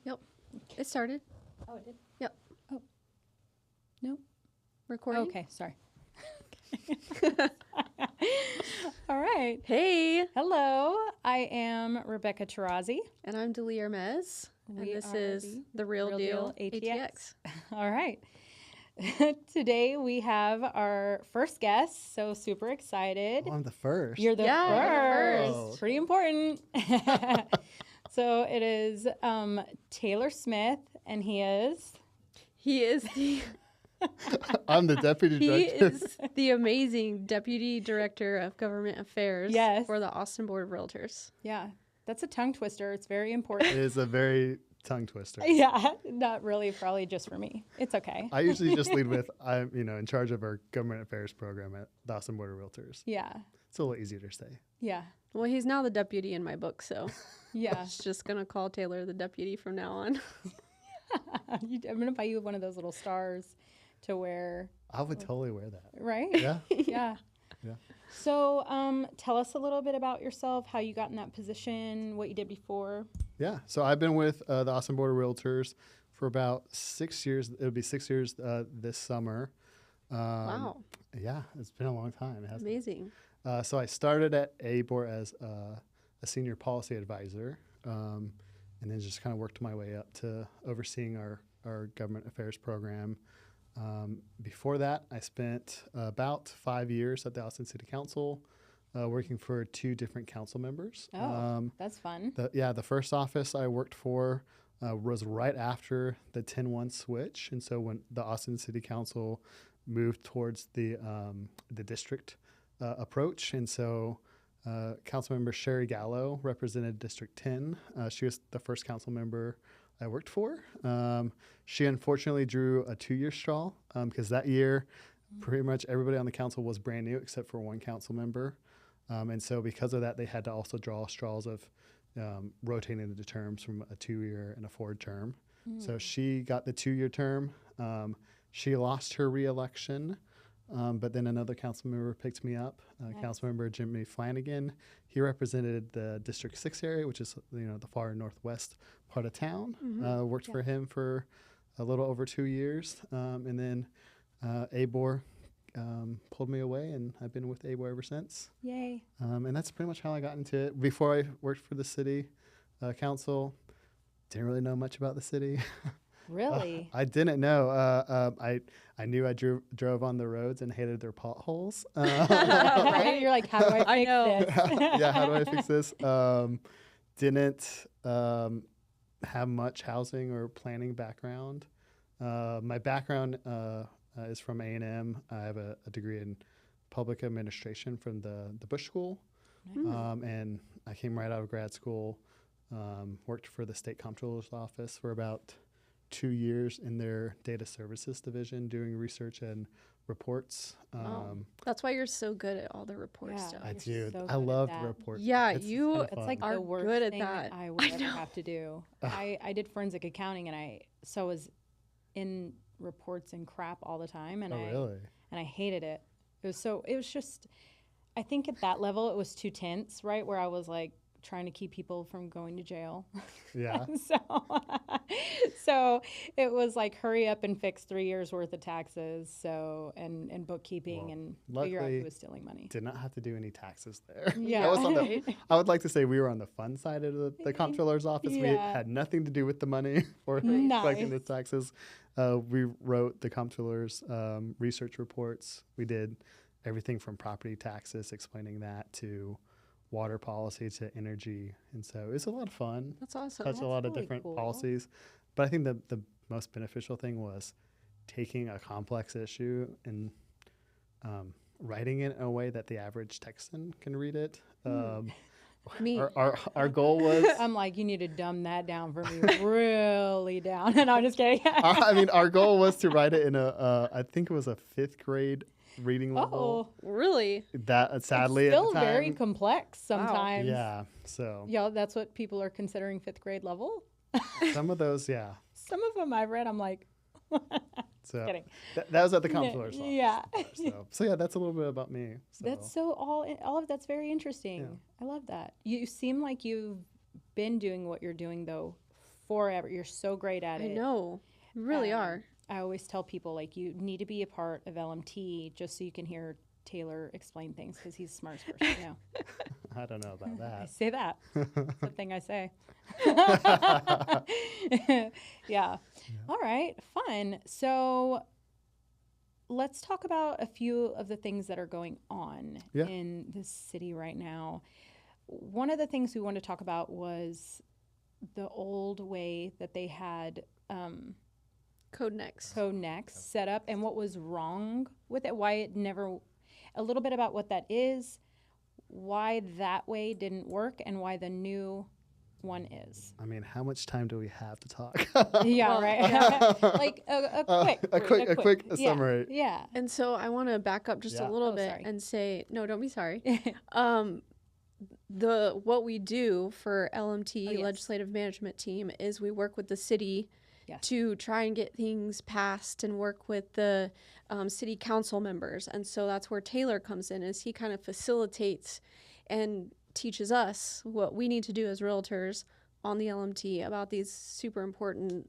Yep. It started. Oh, it did? Yep. Oh. No. Recording. Okay, sorry. All right. Hey. Hello, I am Rebecca Taurozzi. And I'm Deleigh Hermes. And We this are is the Real Deal ATX. All right. Today we have our first guest, so super excited. Oh, I'm the first. You're the first. Oh. Pretty important. So it is Taylor Smith, and he is the I'm the deputy he director. is the amazing Deputy Director of Government Affairs Yes. for the Austin Board of Realtors. Yeah, that's a tongue twister. It's very It important. is a very tongue twister. Yeah, not really, probably just for me. It's okay. I usually just lead with I'm, in charge of our government affairs program at the Austin Board of Realtors. Yeah, It's a little easier to say. yeah, Well, he's now the deputy in my book, so yeah. I'm just going to call Taylor the deputy from now on. I'm gonna buy you one of those little stars to wear, I would totally wear that. right? Yeah. Yeah. Yeah. So, tell us a little bit about yourself, how you got in that position, what you did before. Yeah. So I've been with the Austin Board of Realtors for about 6 years. It'll be 6 years this summer. Wow. Yeah. It's been a long time. It has been. Amazing. So I started at ABoR as a senior policy advisor, and then just kind of worked my way up to overseeing our government affairs program. Before that, I spent about 5 years at the Austin City Council, working for 2 different council members. Oh, that's fun. The first office I worked for was right after the 10-1 switch, and so when the Austin City Council moved towards the district approach, and so Councilmember Sherry Gallo represented District 10. She was the first council member I worked for. She unfortunately drew a 2-year straw because that year pretty much everybody on the council was brand new except for one council member. And so because of that, they had to also draw straws of rotating the terms from a 2-year and a 4 term. So she got the 2-year term. She lost her reelection. But then another council member picked me up, Nice. Councilmember Jimmy Flanagan. He represented the District 6 area, which is the far northwest part of town. Worked for him for a little over 2 years, and then ABoR pulled me away, and I've been with ABoR ever since. Yay. And that's pretty much how I got into it. Before I worked for the city council, didn't really know much about the city. Really? I didn't know. I knew I drove on the roads and hated their potholes. Right? You're like, how do I fix know. this? Yeah, how do I fix this? Didn't have much housing or planning background. My background is from A&M. I have a degree in public administration from the Bush School. And I came right out of grad school, worked for the state comptroller's office for about 2 years in their data services division, doing research and reports. That's why you're so good at all the report Yeah. stuff. I You're do. so I good at love that. the reports. Yeah, It's you- kinda It's fun. like Are the worst good at thing that. I would ever have to do. I did forensic accounting, and I was in reports and crap all the time, and Oh, really? I hated it. It was just, I think at that level it was too tense, right? Where I was like trying to keep people from going to jail. Yeah. So it was like hurry up and fix 3 years worth of taxes, and bookkeeping, Well, and figure out luckily, who was stealing money. Did not have to do any taxes there. Yeah. That was on I would like to say we were on the fun side of the comptroller's office. We Yeah. had nothing to do with the money or Nice. collecting the taxes. We wrote the comptroller's research reports. We did everything from property taxes, explaining that, to water policy, to energy. And so it's a lot of fun. That's awesome. Touch a lot of really different cool. policies. But I think the most beneficial thing was taking a complex issue and writing it in a way that the average Texan can read it. Me. Our goal was, I'm like, you need to dumb that down for me really down. And I'm just kidding. our goal was to write it in I think it was a 5th grade reading level. Oh, Really? That sadly it's at still the time, very complex sometimes. yeah. So Yeah, that's what people are considering 5th grade level. some of those, yeah. Some of them I've read, I'm like, So kidding. that was at the comptroller's office. Yeah. So yeah, that's a little bit about me. So. That's so all of that's very interesting. Yeah. I love that. You seem like you've been doing what you're doing though forever. You're so great at I it. know. You really are. I always tell people, like, you need to be a part of LMT just so you can hear Taylor explain things because he's the smartest person I know. I don't know about I that. say that. Something I say. Yeah. All right. Fun. So let's talk about a few of the things that are going on Yeah. in the city right now. One of the things we wanted to talk about was the old way that they had Code next. Code Next set up and what was wrong with it, why it never, a little bit about what that is, why that way didn't work, and why the new one is. I mean, how much time do we have to talk? Yeah, Well, right. Like a quick a summary. Yeah. And so I want to back up just Yeah. a little Oh, bit sorry. and say, no, don't be sorry. What we do for LMT, Oh, yes. Legislative Management Team, is we work with the city Yes. to try and get things passed and work with the city council members. And so that's where Taylor comes in, is he kind of facilitates and teaches us what we need to do as realtors on the LMT about these super important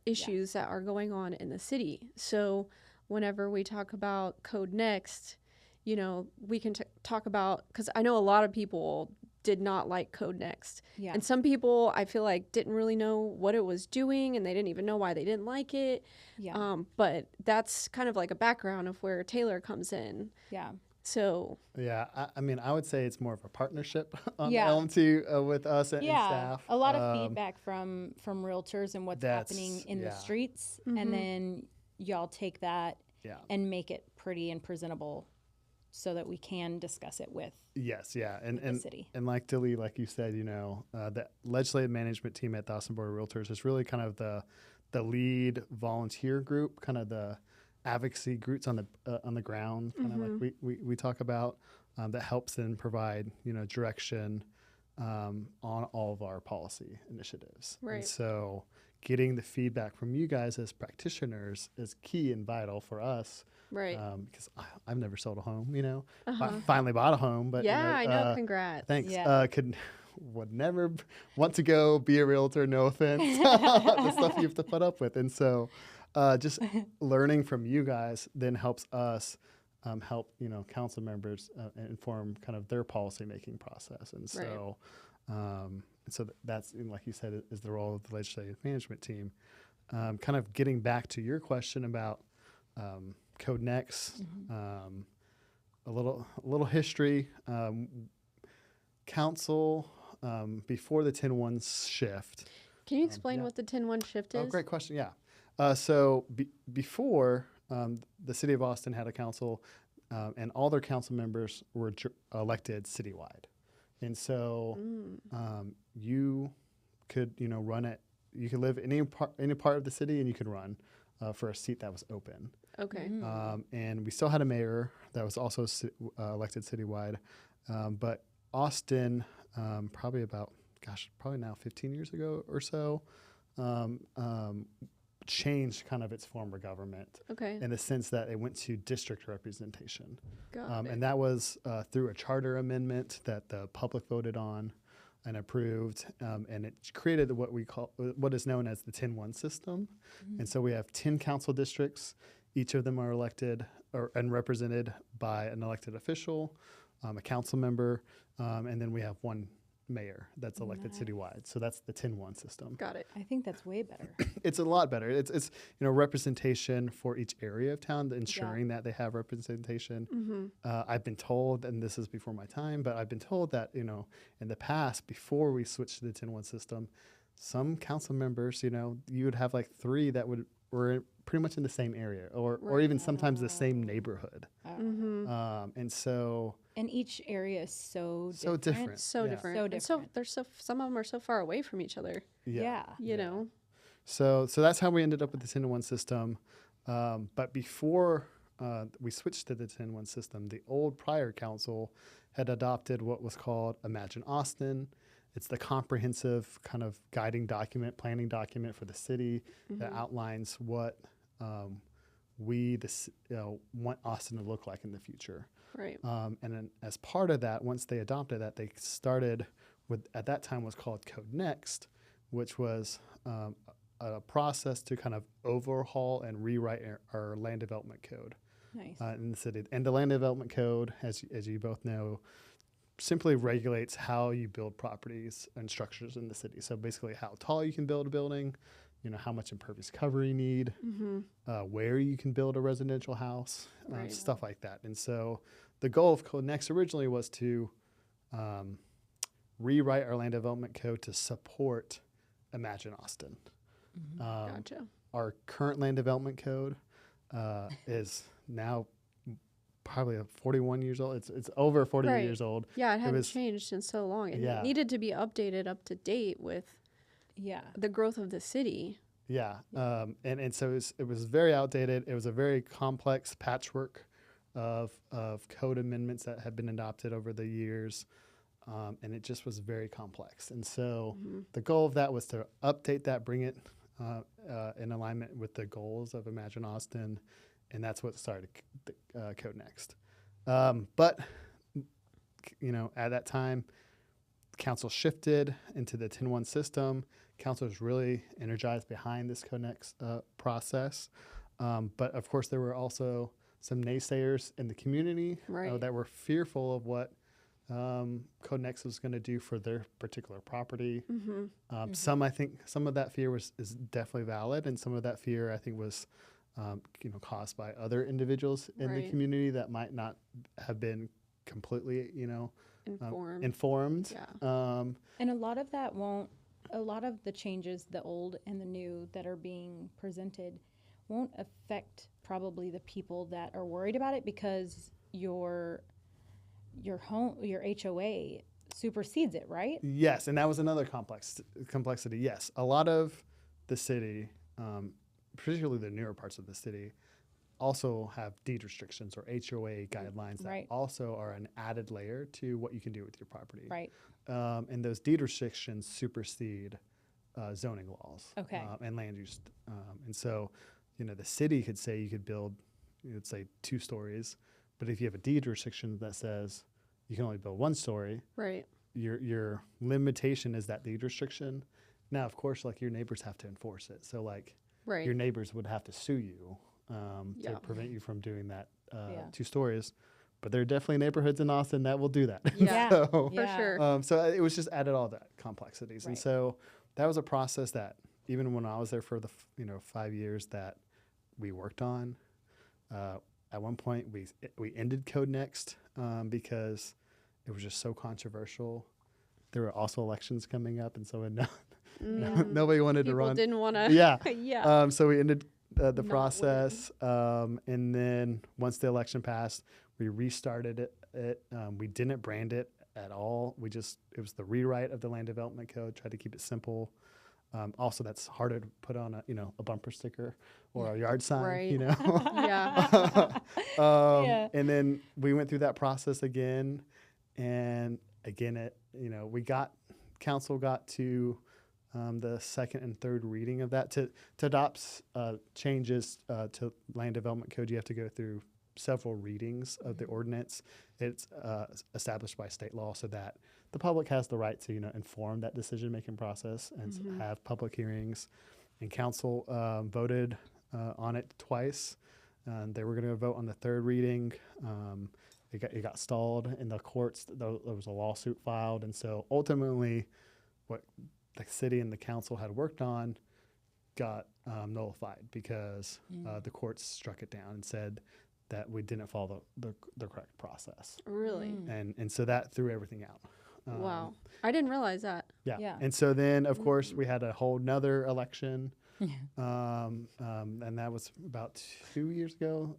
issues that are going on in the city. So whenever we talk about Code Next, you know, we can talk about, because I know a lot of people did not like Code Next. Yeah. And some people, I feel like, didn't really know what it was doing, and they didn't even know why they didn't like it. Yeah. But that's kind of like a background of where Taylor comes in. Yeah. So Yeah, I mean, I would say it's more of a partnership on Yeah. LMT with us and Yeah. staff. A lot of feedback from realtors and what's That's- happening in the yeah. streets. Mhm. And then y'all take that Yeah. and make it pretty and presentable so that we can discuss it with Yes, yeah, the and city. and like Deleigh, like you said, you know, the legislative management team at the Austin Board of Realtors is really kind of the lead volunteer group, kind of the advocacy groups on the ground, kind of like we talk about, that helps then provide, you know, direction on all of our policy initiatives. Right. And so getting the feedback from you guys as practitioners is key and vital for us. right. Because I've never sold a home, you know. Uh-huh. I finally bought a home, but Yeah, I know. uh, Congrats. thanks. Yeah. Would never want to go be a realtor. No offense. The stuff you have to put up with, and so just learning from you guys then helps us help, you know, council members inform kind of their policy making process, and so that's, like you said, is the role of the legislative management team. Kind of getting back to your question about Code Next, a little history. Council, before the 10-1 shift. Can you explain yeah. what the 10-1 shift is? Oh, great question. Yeah. So before the city of Austin had a council, and all their council members were elected citywide, and so you could, you know, run it. You could live in any part of the city, and you could run for a seat that was open. Okay. And we still had a mayor that was also elected citywide, but Austin, probably now 15 years ago or so, changed kind of its form of government Okay. in the sense that it went to district representation. Got it. And that was through a charter amendment that the public voted on and approved, and it created what is known as the 10-1 system. And so we have 10 council districts. Each of them are elected and represented by an elected official, a council member, and then we have one mayor that's elected citywide. So that's the 10-1 system. Got it. I think that's way better. It's a lot better. It's you know, representation for each area of town, ensuring that they have representation. I've been told, and this is before my time, but I've been told that, you know, in the past, before we switched to the 10-1 system, some council members, you know, you would have like 3 that were pretty much in the same area, or even sometimes the same neighborhood. And so And each area is so different. So Yeah. different. So And so different. there's some of them are so far away from each other. Yeah. You know. So that's how we ended up with the 10-1 system. But before we switched to the 10-1 system, the old prior council had adopted what was called Imagine Austin. It's the comprehensive kind of guiding document, planning document for the city that outlines what we want Austin to look like in the future. Right. And then as part of that, once they adopted that, they started with, at that time was called Code Next, which was a process to kind of overhaul and rewrite our land development code Nice. in the city. And the land development code, as you both know, simply regulates how you build properties and structures in the city. So basically how tall you can build a building, how much impervious cover you need, where you can build a residential house, Right. stuff like that. And so the goal of Code Next originally was to rewrite our land development code to support Imagine Austin. Gotcha. Our current land development code is now probably 41 years old. It's over 40 Right. years old. Yeah, it hadn't was- changed in so long. And Yeah. it needed to be updated up to date with Yeah. the growth of the city. Yeah, and so it was very outdated. It was a very complex patchwork of code amendments that had been adopted over the years, and it just was very complex. And so the goal of that was to update that, bring it in alignment with the goals of Imagine Austin, and that's what started Code Next. But at that time, council shifted into the 10-1 system. Council was really energized behind this Code Next process. But of course, there were also some naysayers in the community Right. that were fearful of what Code Next was going to do for their particular property. Some of that fear is definitely valid, and some of that fear I think was caused by other individuals in the Right. community that might not have been completely Informed. informed. And a lot of the changes, the old and the new that are being presented, won't affect probably the people that are worried about it because your HOA supersedes it, right? Yes, and that was another complexity. Yes, a lot of the city, particularly the newer parts of the city, also have deed restrictions or HOA guidelines that Right. also are an added layer to what you can do with your property. Right. And those deed restrictions supersede zoning laws Okay. and land use. And so, the city could say you could build, let's say 2 stories, but if you have a deed restriction that says you can only build 1 story, Right. your limitation is that deed restriction. Now, of course, your neighbors have to enforce it. So Right. your neighbors would have to sue you Yeah. to prevent you from doing that Yeah. 2 stories. But there are definitely neighborhoods in Austin that will do that. Yeah. So, For Yeah. sure. so it was just added all that complexities. And Right. so that was a process that even when I was there for the 5 years that we worked on, at one point we ended Code Next because it was just so controversial. There were also elections coming up, and so nobody wanted to People run. didn't want to. Yeah. Yeah. So we ended the Not process, and then once the election passed, we restarted it. We didn't brand it at all. It was the rewrite of the land development code. Tried to keep it simple. Also, that's harder to put on a bumper sticker or a yard sign. Right. Yeah. Yeah. And then we went through that process again, and again, council got to the second and third reading of that. To adopt changes to land development code, you have to go through several readings of the ordinance. It's established by state law so that the public has the right to inform that decision-making process and have public hearings. And council voted on it twice. They were going to vote on the third reading. It got stalled in the courts. There was a lawsuit filed, and so ultimately, what the city and the council had worked on got nullified because the courts struck it down and said that we didn't follow the correct process, Really? and so that threw everything out. Wow. I didn't realize that. Yeah. Yeah. And so then, of course, we had a whole nother election. And that was about 2 years ago,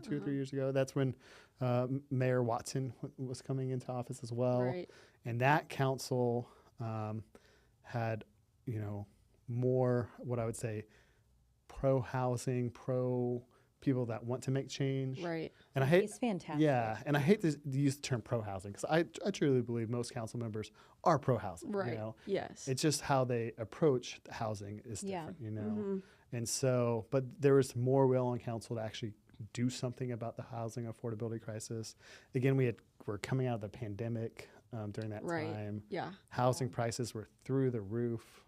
2 or 3 years ago. That's when Mayor Watson was coming into office as well. Right. And that council had, more, what I would say, pro-housing, pro-people that want to make change. Right. And I hate, He's fantastic. yeah, and I hate to use the term pro-housing because I truly believe most council members are pro-housing. Right. Yes. It's just how they approach the housing is Yeah. different, And so, but there was more will on council to actually do something about the housing affordability crisis. Again, we're coming out of the pandemic during that Right. time. Yeah. Housing prices were through the roof.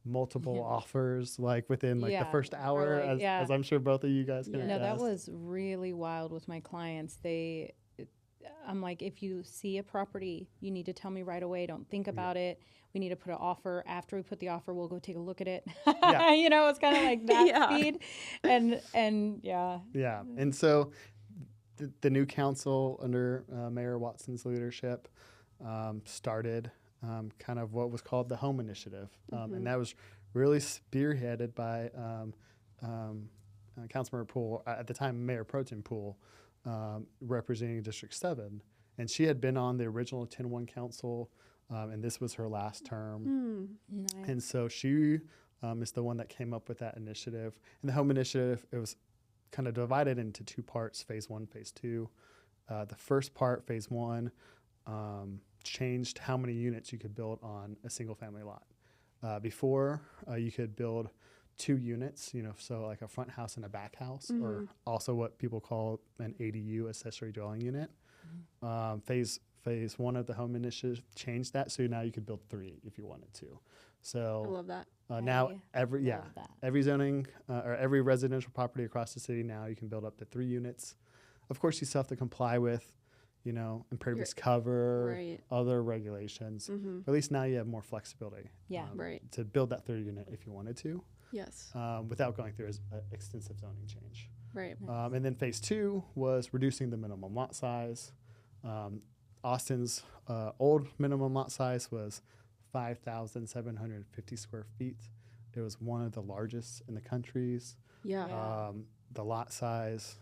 multiple offers like within like the Yeah, first hour, or like- as I'm sure both of you guys can Yeah. No, that attest. was really wild with my clients. I'm like, if you see a property, you need to tell me right away. Don't think about it. We need to put an offer. After we put the offer, we'll go take a look at it. Yeah. You know, it's kind of like that Yeah. speed. And yeah. Yeah. And so the new council under Mayor Watson's leadership started kind of what was called the Home Initiative. And that was really spearheaded by Councilmember Poole, at the time Mayor Pro Tem Poole, representing District 7. And she had been on the original 10-1 council, and this was her last term. Nice. And so she is the one that came up with that initiative. And the Home Initiative, it was kind of divided into two parts, phase 1, phase 2. The first part, phase 1, changed how many units you could build on a single family lot. Before, you could build 2 units, so like a front house and a back house, or also what people call an ADU, accessory dwelling unit. Phase 1 of the Home Initiative changed that, so now you could build 3 if you wanted to. I So love that. now love that. every zoning or every residential property across the city now you can build up to 3 units. Of course, you still have to comply with, impervious cover, Right. other regulations. But at least now you have more flexibility. Yeah. Right. To build that 3rd unit if you wanted to, Yes. without going through an extensive zoning change. Right. And then phase 2 was reducing the minimum lot size. Austin's old minimum lot size was 5,750 square feet. It was one of the largest in the countries. Yeah. Yeah. The lot size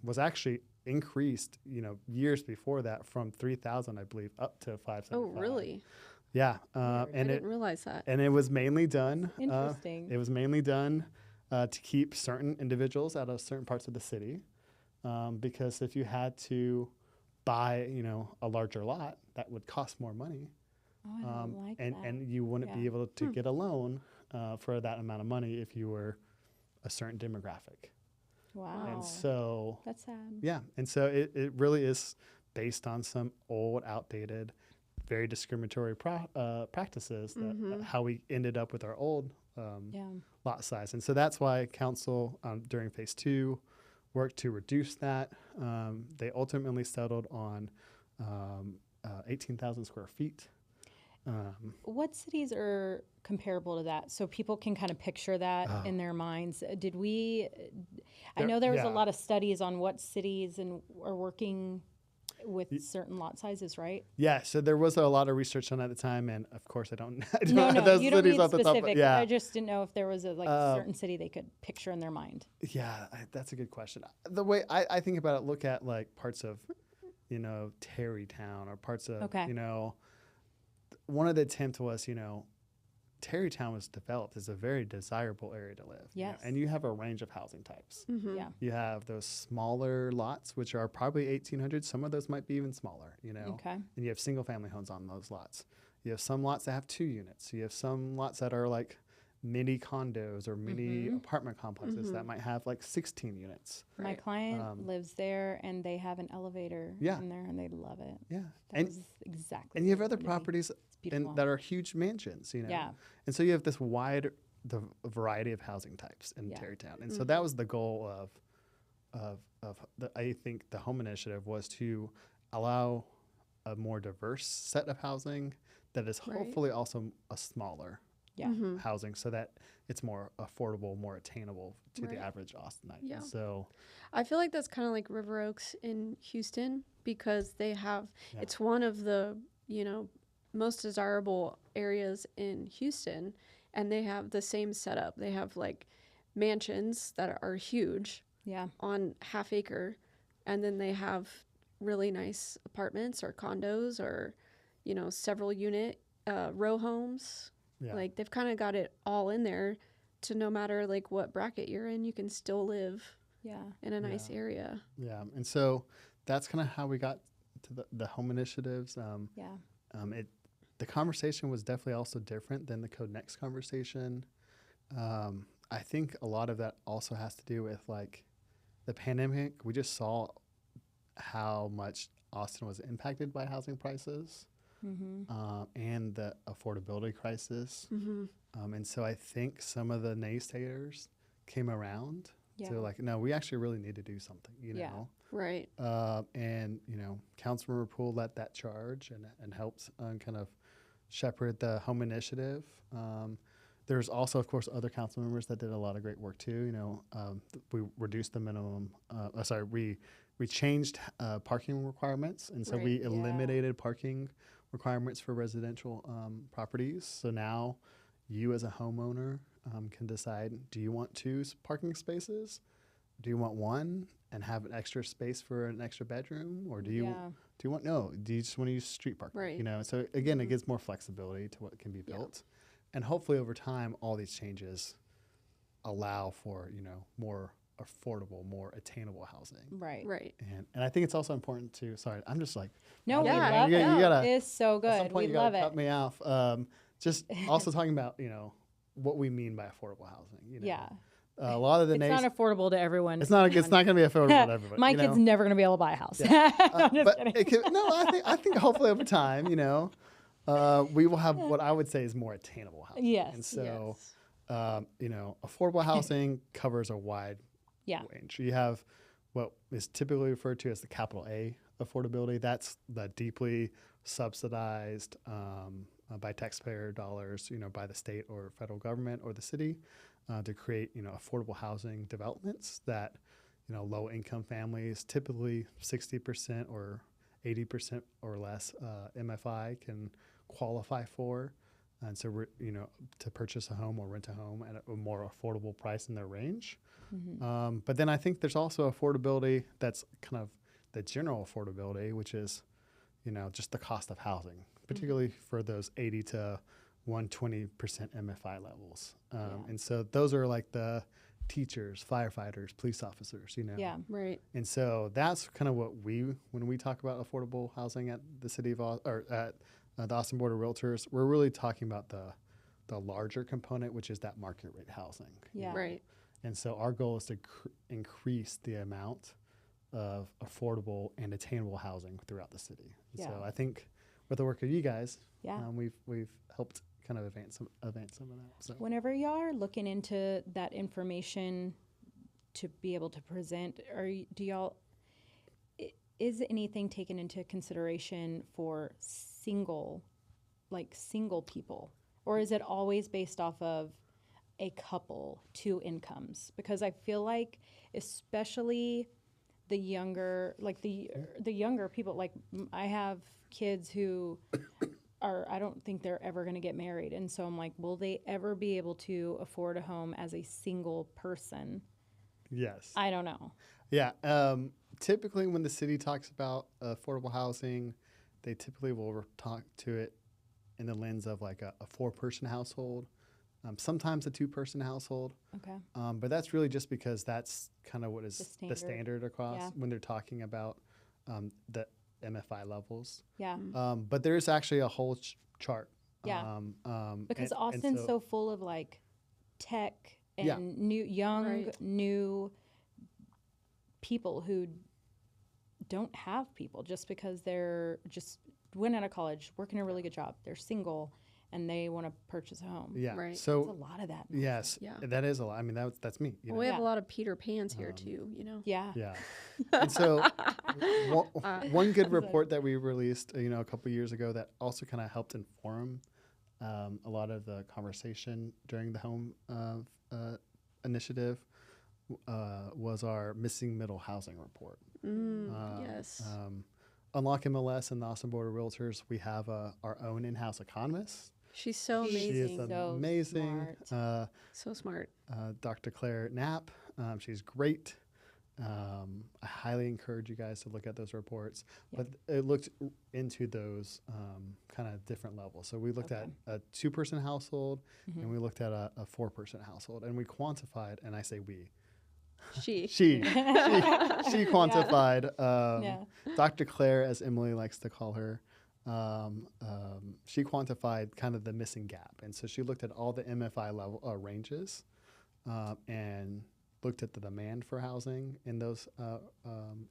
was actually increased, years before that from 3,000, I believe, up to 575. Oh, really? Yeah. I And didn't realize that. it was mainly done. Interesting. It was mainly done to keep certain individuals out of certain parts of the city, because if you had to buy, a larger lot, that would cost more money. Oh, I don't like that. And you wouldn't be Yeah. able to get a loan for that amount of money if you were a certain demographic. Wow. And so, That's sad. yeah, and so it really is based on some old, outdated, very discriminatory practices that how we ended up with our old Yeah. lot size. And so that's why council during phase 2 worked to reduce that. They ultimately settled on 18,000 square feet. What cities are comparable to that? So people can kind of picture that in their minds. I know there was a lot of studies on what cities are working with certain lot sizes, right? Yeah, so there was a lot of research on it at the time, and of course I don't No, have those you don't cities need off the top. specific. Yeah, I just didn't know if there was a certain city they could picture in their mind. yeah, that's a good question. The way I think about it, look at like parts of, Tarrytown or parts of, Okay. one of the attempts was, Tarrytown was developed as a very desirable area to live. Yes. And you have a range of housing types. Yeah. You have those smaller lots, which are probably 1,800. Some of those might be even smaller, Okay. And you have single family homes on those lots. You have some lots that have 2 units. You have some lots that are like mini condos or mini apartment complexes that might have like 16 units. My client lives there, and they have an elevator Yeah. in there, and they love it. Yeah. That was exactly. And you have what other I wanted. properties beautiful. that are huge mansions, Yeah. And so you have this the variety of housing types in Yeah. Tarrytown. And so that was the goal I think the Home Initiative was to allow a more diverse set of housing that is Right. hopefully also a smaller Yeah. housing, so that it's more affordable, more attainable to Right. the average Austinite. Yeah. So I feel like that's kind of like River Oaks in Houston because they have, it's one of the, most desirable areas in Houston, and they have the same setup. They have like mansions that are huge Yeah. on half acre, and then they have really nice apartments or condos or, several unit row homes. yeah. Like they've kind of got it all in there to no matter like what bracket you're in, you can still live Yeah. in a nice area. Yeah, and so that's kind of how we got to the home initiatives. Yeah. The conversation was definitely also different than the Code Next conversation. I think a lot of that also has to do with like the pandemic. We just saw how much Austin was impacted by housing prices. and the affordability crisis. And so I think some of the naysayers came around to like, no, we actually really need to do something, you know? Right. And, you know, Councilmember Poole led that charge and helped kind of shepherd the home initiative. There's also, of course, other council members that did a lot of great work too. You know, we reduced the minimum. We changed parking requirements, and so we eliminated parking requirements for residential properties. So now, you as a homeowner can decide: do you want 2 parking spaces? Do you want 1 and have an extra space for an extra bedroom, or do you want no? Do you just want to use street parking? Right. You know, so again, it gives more flexibility to what can be built. And hopefully over time, all these changes allow for, you know, more affordable, more attainable housing. Right. Right. And I think it's also important to, sorry, I'm just like. No, we love it. You gotta, it's so good. At some point We you love gotta it. cut me off. Just also talking about, you know, what we mean by affordable housing. You know? Yeah. A lot of the It's not affordable to everyone. It's not going to be affordable to everybody. My kid's never going to be able to buy a house. Yeah. I'm just But kidding. I think hopefully over time, you know, we will have what I would say is more attainable housing. Yes. And so, you know, affordable housing covers a wide range. You have what is typically referred to as the capital A affordability. That's the deeply subsidized by taxpayer dollars, you know, by the state or federal government or the city to create, you know, affordable housing developments that, you know, low income families, typically 60% or 80% or less MFI can qualify for. And so, we're, you know, to purchase a home or rent a home at a more affordable price in their range. But then I think there's also affordability that's kind of the general affordability, which is, you know, just the cost of housing, particularly for those 80 to 120% MFI levels. And so those are like the teachers, firefighters, police officers, you know. Yeah. Right. And so that's kind of what when we talk about affordable housing at the city of, or at the Austin Board of Realtors, we're really talking about the larger component, which is that market rate housing. Yeah. Right. And so our goal is to increase the amount of affordable and attainable housing throughout the city. And so I think with the work of you guys, we've helped kind of advance some of that. So Whenever y'all are looking into that information to be able to present, is anything taken into consideration for single people, or is it always based off of a couple, 2 incomes? Because I feel like, especially the younger, like the younger people, like I have kids who I don't think they're ever going to get married. And so I'm like, will they ever be able to afford a home as a single person? yes. I don't know. Yeah. Typically when the city talks about affordable housing, they typically will talk to it in the lens of like a 4-person household, sometimes a 2-person household. Okay. But that's really just because that's kind of what is The the standard across when they're talking about the MFI levels. Yeah. But there is actually a whole chart. Yeah. Because and Austin's so full of like tech and new people who don't have people just because they're just went out of college, working a really good job. They're single and they want to purchase a home. Yeah. Right. So There's a lot of that. yes, Yeah. that is a lot. I mean, that's me. You know? We have a lot of Peter Pans here too, you know. Yeah. Yeah. And so one good report that we released, you know, a couple years ago that also kind of helped inform a lot of the conversation during the home initiative was our missing middle housing report. Yes. Unlock MLS and the Austin Board of Realtors, we have our own in-house economist. She's so She amazing. is So amazing. smart. So smart. Dr. Claire Knapp, she's great. I highly encourage you guys to look at those reports. Yeah. But it looked into those kind of different levels. So we looked at a 2-person household and we looked at a 4-person household, and we quantified, and I say we. She quantified. Dr. Claire, as Emily likes to call her, she quantified kind of the missing gap, and so she looked at all the MFI level ranges, and looked at the demand for housing in those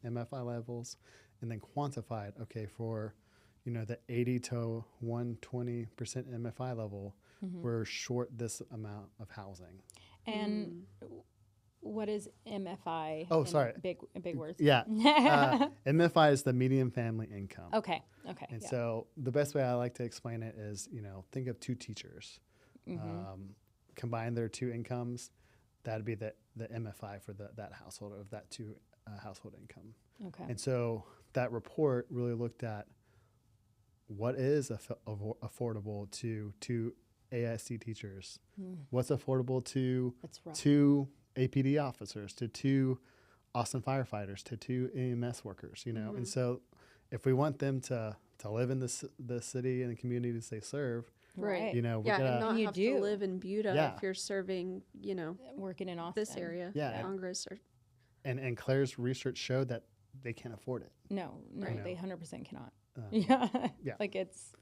MFI levels, and then quantified. Okay, for the 80 to 120% MFI level, we're short this amount of housing. And what is MFI? Oh, sorry. Big words. Yeah. MFI is the median family income. Okay. And so the best way I like to explain it is, think of two teachers. Combine their two incomes. That'd be the MFI for that household, of that two household income. Okay. And so that report really looked at what is affordable to two ASC teachers. What's affordable to two APD officers, to two Austin firefighters, to two EMS workers, And so if we want them to live in the city and the communities they serve, right. we're and gonna, not have to live in Buda if you're serving, working in Austin. this area, Congress. And Claire's research showed that they can't afford it. No, they 100% cannot. Yeah. Like, it's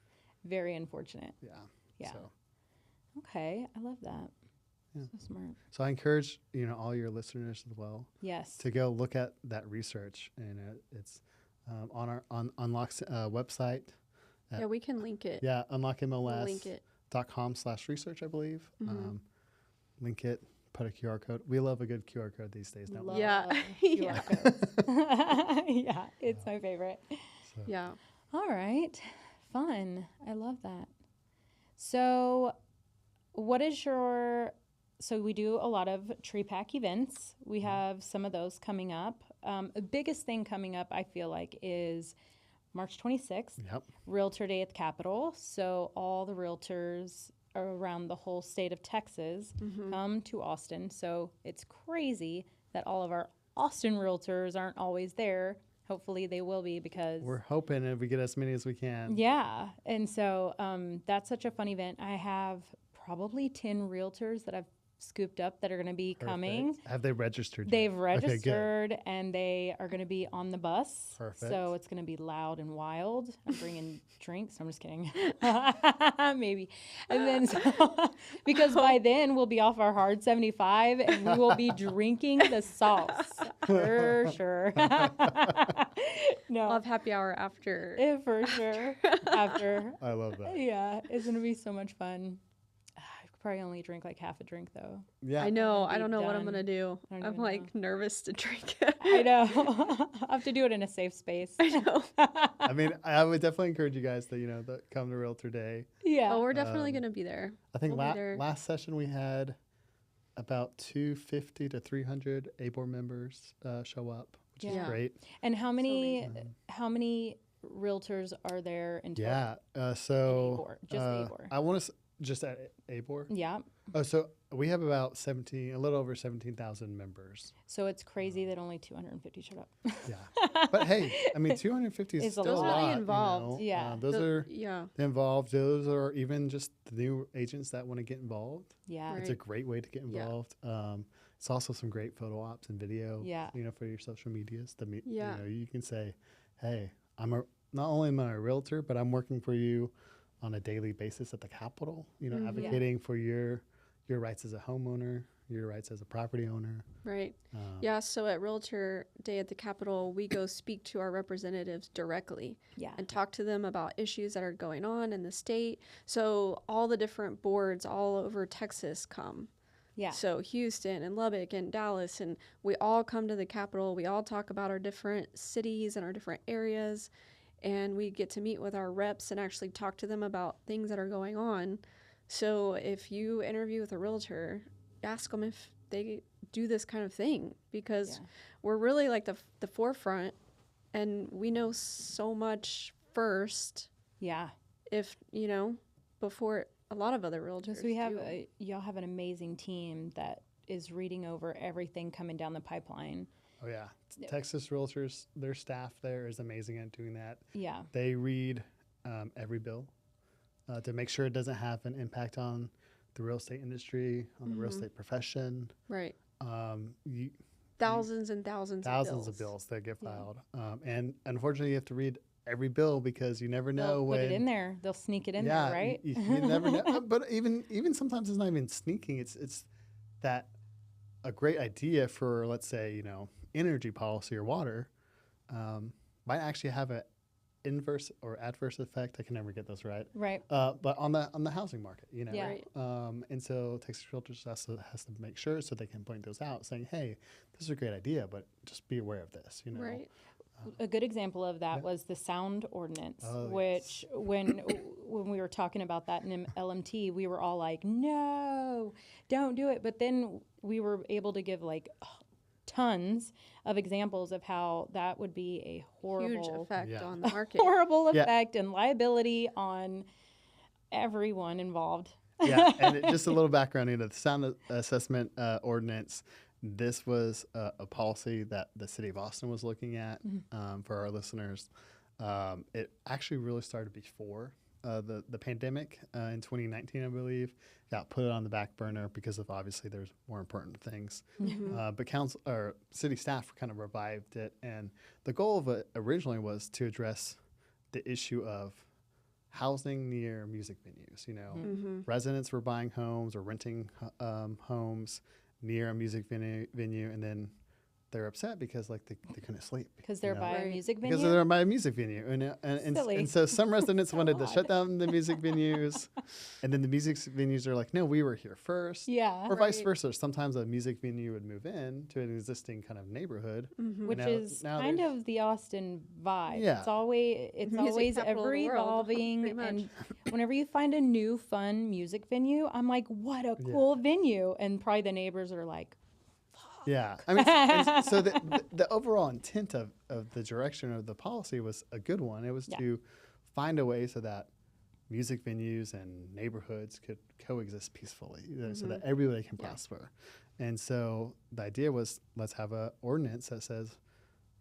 very unfortunate. Yeah. So. Okay, I love that. Yeah. So smart. So I encourage all your listeners as well. Yes. To go look at that research, and it's on our Unlock's website. We can link it. Yeah, unlockmls.com We'll link it. /research, I believe. Link it. Put a QR code. We love a good QR code these days, don't we? QR codes. Yeah, it's my favorite. So. Yeah. All right. Fun. I love that. So what is so we do a lot of tree pack events. We have some of those coming up. The biggest thing coming up, I feel like, is March 26th, Realtor Day at the Capitol. So all the realtors around the whole state of Texas come to Austin. So it's crazy that all of our Austin realtors aren't always there. Hopefully they will be, because we're hoping if we get as many as we can. Yeah. And so that's such a fun event. I have probably 10 realtors that I've scooped up that are going to be coming. Have they registered? They've registered, and they are going to be on the bus. Perfect. So it's going to be loud and wild. I'm bringing drinks. I'm just kidding. Maybe. And then, because by then we'll be off our hard 75 and we will be drinking the sauce for sure. No. I'll have happy hour after. For sure. After. I love that. Yeah. It's going to be so much fun. Probably only drink like half a drink though. Yeah, I know. I don't know what I'm gonna do. I'm like nervous to drink. I know. I have to do it in a safe space. I know. I mean, I would definitely encourage you guys to that come to Realtor Day. Yeah. Oh, we're definitely gonna be there. I think last session we had about 250 to 300 ABoR members show up, which is great. And how many realtors are there in total? Yeah. So just ABoR. I want to. Just at ABoR? Yeah. Oh, so we have about a little over 17,000 members. So it's crazy that only 250 showed up. Yeah. But hey, I mean, 250 is still a lot. Involved. Yeah. Those are involved. Those are even just the new agents that want to get involved. Yeah. It's a great way to get involved. It's also some great photo ops and video, for your social medias. You can say, hey, not only am I a realtor, but I'm working for you on a daily basis at the Capitol, advocating for your rights as a homeowner, your rights as a property owner. Right. So at Realtor Day at the Capitol, we go speak to our representatives directly and talk to them about issues that are going on in the state. So all the different boards all over Texas come. Yeah. So Houston and Lubbock and Dallas, and we all come to the Capitol. We all talk about our different cities and our different areas. And we get to meet with our reps and actually talk to them about things that are going on. So if you interview with a realtor, ask them if they do this kind of thing, because we're really like the forefront, and we know so much first. Yeah. If, before a lot of other realtors. So we have y'all have an amazing team that is reading over everything coming down the pipeline. Oh, yeah. Texas Realtors, their staff there is amazing at doing that. Yeah. They read every bill to make sure it doesn't have an impact on the real estate industry, on the real estate profession. Right. Thousands and thousands of bills that get filed. And unfortunately, you have to read every bill because you never know when. Put it in there. They'll sneak it in there, right? You never know. But even sometimes it's not even sneaking. It's that a great idea for, let's say, energy policy or water might actually have inverse or adverse effect. I can never get those right. Right. But on the housing market, you know. Yeah. Right. And so Texas Realtors has to make sure so they can point those out, saying, "Hey, this is a great idea, but just be aware of this." You know. Right. A good example of that was the sound ordinance, which when we were talking about that in LMT, we were all like, "No, don't do it." But then we were able to give like tons of examples of how that would be a horrible Huge effect on the market. horrible effect and liability on everyone involved. Yeah, and just a little background into the sound assessment ordinance. This was a policy that the city of Austin was looking at for our listeners. It actually really started before the pandemic in 2019, I believe. Got put on the back burner because of obviously there's more important things. But council or city staff kind of revived it, and the goal of it originally was to address the issue of housing near music venues. You know, residents were buying homes or renting homes near a music venue, and then they're upset because like they couldn't sleep because they're by a music venue. Because they're by a music venue, and so some residents wanted to shut down the music venues, and then the music venues are like, no, we were here first, or vice versa. Sometimes a music venue would move in to an existing kind of neighborhood, which is kind of the Austin vibe. Yeah. It's always ever evolving, and whenever you find a new fun music venue, I'm like, what a cool venue, and probably the neighbors are like. Yeah, I mean, so the overall intent of the direction of the policy was a good one. It was to find a way so that music venues and neighborhoods could coexist peacefully, so that everybody can prosper. And so the idea was, let's have an ordinance that says,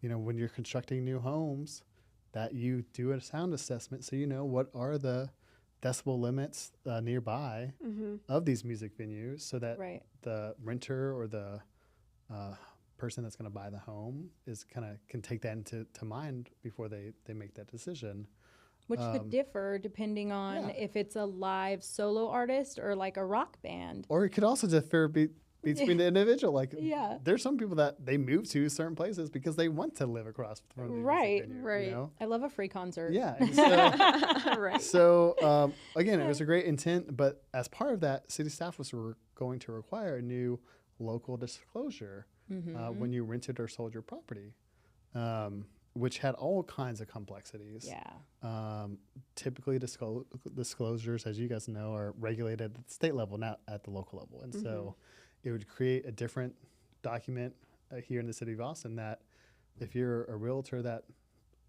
you know, when you're constructing new homes, that you do a sound assessment so you know what are the decibel limits nearby of these music venues, so that the renter or the person that's going to buy the home can take that into mind before they make that decision. Which could differ depending on if it's a live solo artist or like a rock band. Or it could also differ between the individual. Like, there's some people that they move to certain places because they want to live across from the music venue, you know? I love a free concert. Yeah. And so, so again, it was a great intent, but as part of that, city staff was going to require a new local disclosure when you rented or sold your property, which had all kinds of complexities. Typically, disclosures, as you guys know, are regulated at the state level, not at the local level. And so it would create a different document here in the city of Austin that if you're a realtor that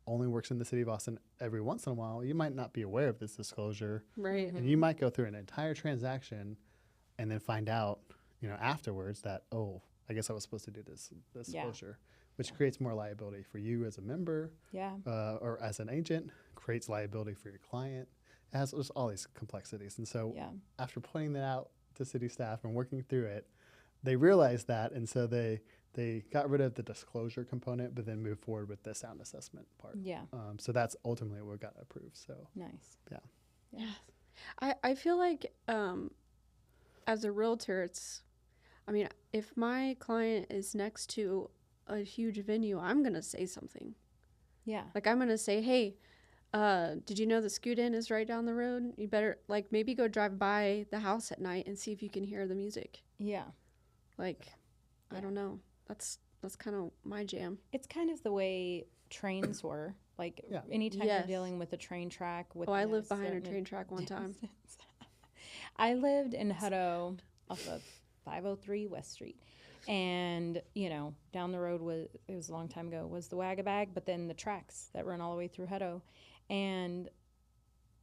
only works in the city of Austin every once in a while, you might not be aware of this disclosure. And you might go through an entire transaction and then find out, you know, afterwards that, oh, I guess I was supposed to do this disclosure, which creates more liability for you as a member or as an agent, creates liability for your client. It has just all these complexities. And so after pointing that out to city staff and working through it, they realized that. And so they got rid of the disclosure component, but then moved forward with the sound assessment part. So that's ultimately what got approved. So nice. I feel like as a realtor, if my client is next to a huge venue, I'm going to say something. Like, I'm going to say, hey, did you know the Scoot Inn is right down the road? You better, like, maybe go drive by the house at night and see if you can hear the music. Like, I don't know. That's kind of my jam. It's kind of the way trains were. Like, anytime you're dealing with a train track. I lived behind a train track one time. I lived in Hutto off of 503 West Street. And, you know, down the road it was a long time ago, was the Wagabag, but then the tracks that run all the way through Hutto. And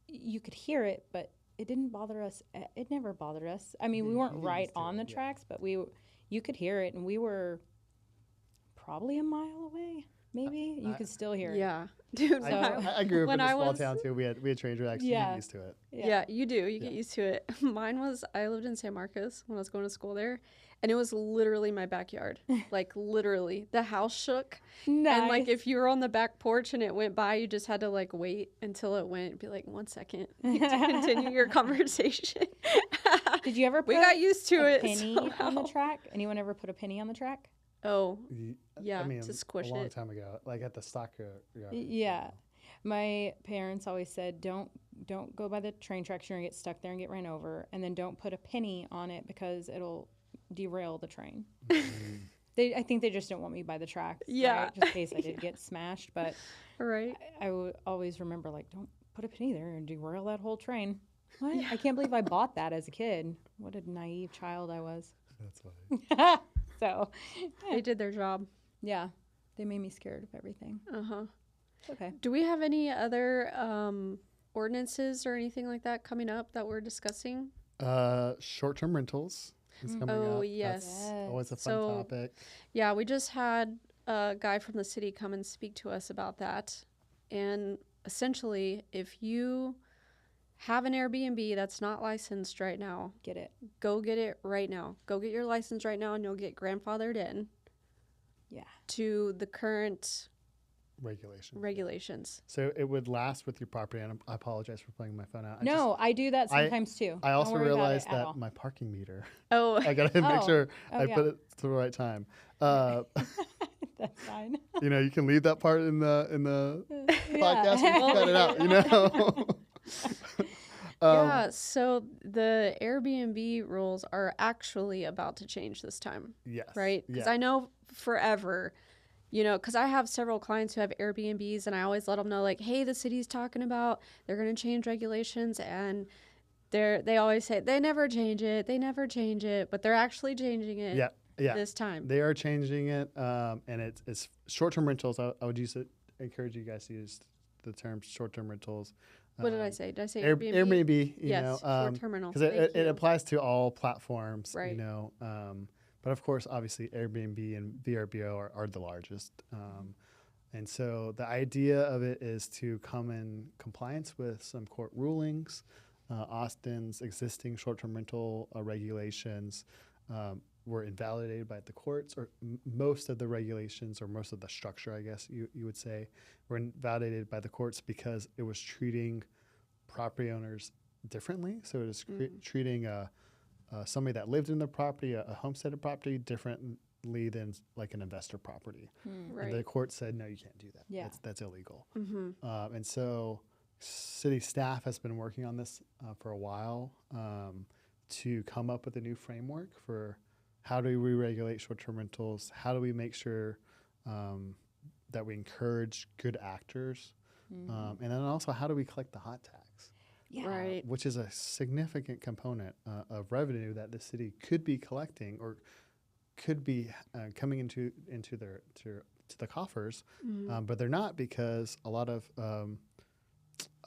you could hear it, but it didn't bother us. It never bothered us. I mean, we weren't right on the tracks, but you could hear it, and we were probably a mile away. Maybe you could still hear it. Dude. I grew up in a small town too. We had train tracks. You get used to it. You do. You get used to it. Mine was, I lived in San Marcos when I was going to school there, and it was literally my backyard. Like, literally, the house shook. And like, if you were on the back porch and it went by, you just had to like wait until it went. Be like, 1 second to continue your conversation. Did you ever? We got used to it. Penny on the track? Anyone ever put a penny on the track? Oh, yeah, I mean, to squish a long it. time ago, like at the stock yard. Yeah. My parents always said, don't go by the train tracks. You're gonna get stuck there and get ran over. And then don't put a penny on it because it'll derail the train. I think they just don't want me by the tracks. Yeah. Right? Just in case I did get smashed. But Right. I would always remember, like, don't put a penny there and derail that whole train. What? I can't believe I bought that as a kid. What a naive child I was. That's funny. So, They did their job. yeah, they made me scared of everything. Uh-huh. Okay. Do we have any other ordinances or anything like that coming up that we're discussing? Short-term rentals is coming up. Oh, yes. That's always a fun So- topic. Yeah, we just had a guy from the city come and speak to us about that. And essentially, if you have an Airbnb that's not licensed right now, Get it. go get it right now. Go get your license right now and you'll get grandfathered in Yeah. to the current Regulations. regulations. So it would last with your property, and I apologize for playing my phone out. No, I do that sometimes too. I Don't also worry about realized it at all. that my parking meter, Oh, I gotta make Oh. sure Oh, I yeah. put it to the right time. That's fine. You can leave that part in the Yeah. podcast and cut it out. yeah. So the Airbnb rules are actually about to change this time, Yes. right? Because Yeah. I know forever, because I have several clients who have Airbnbs and I always let them know, like, hey, the city's talking about they're going to change regulations, and they always say they never change it, but they're actually changing it Yeah. this time. They are changing it, and it's short-term rentals. I would encourage you guys to use the term short-term rentals. What did I say? Did I say Airbnb? Airbnb, Yes, short-term rental. because it Thank you. applies to all platforms, Right. But of course, obviously, Airbnb and VRBO are the largest. And so the idea of it is to come in compliance with some court rulings. Austin's existing short-term rental regulations were invalidated by the courts, or most of the regulations, or most of the structure, I guess you would say, were invalidated by the courts because it was treating property owners differently. So it was treating somebody that lived in the property, a homesteaded property, differently than like an investor property. Right. And the court said, no, you can't do that. Yeah. That's illegal. Mm-hmm. And so city staff has been working on this for a while to come up with a new framework for how do we regulate short-term rentals? How do we make sure that we encourage good actors? And then also, how do we collect the hot tax? Yeah. Right. Which is a significant component of revenue that the city could be collecting, or could be coming into the coffers, but they're not, because a lot of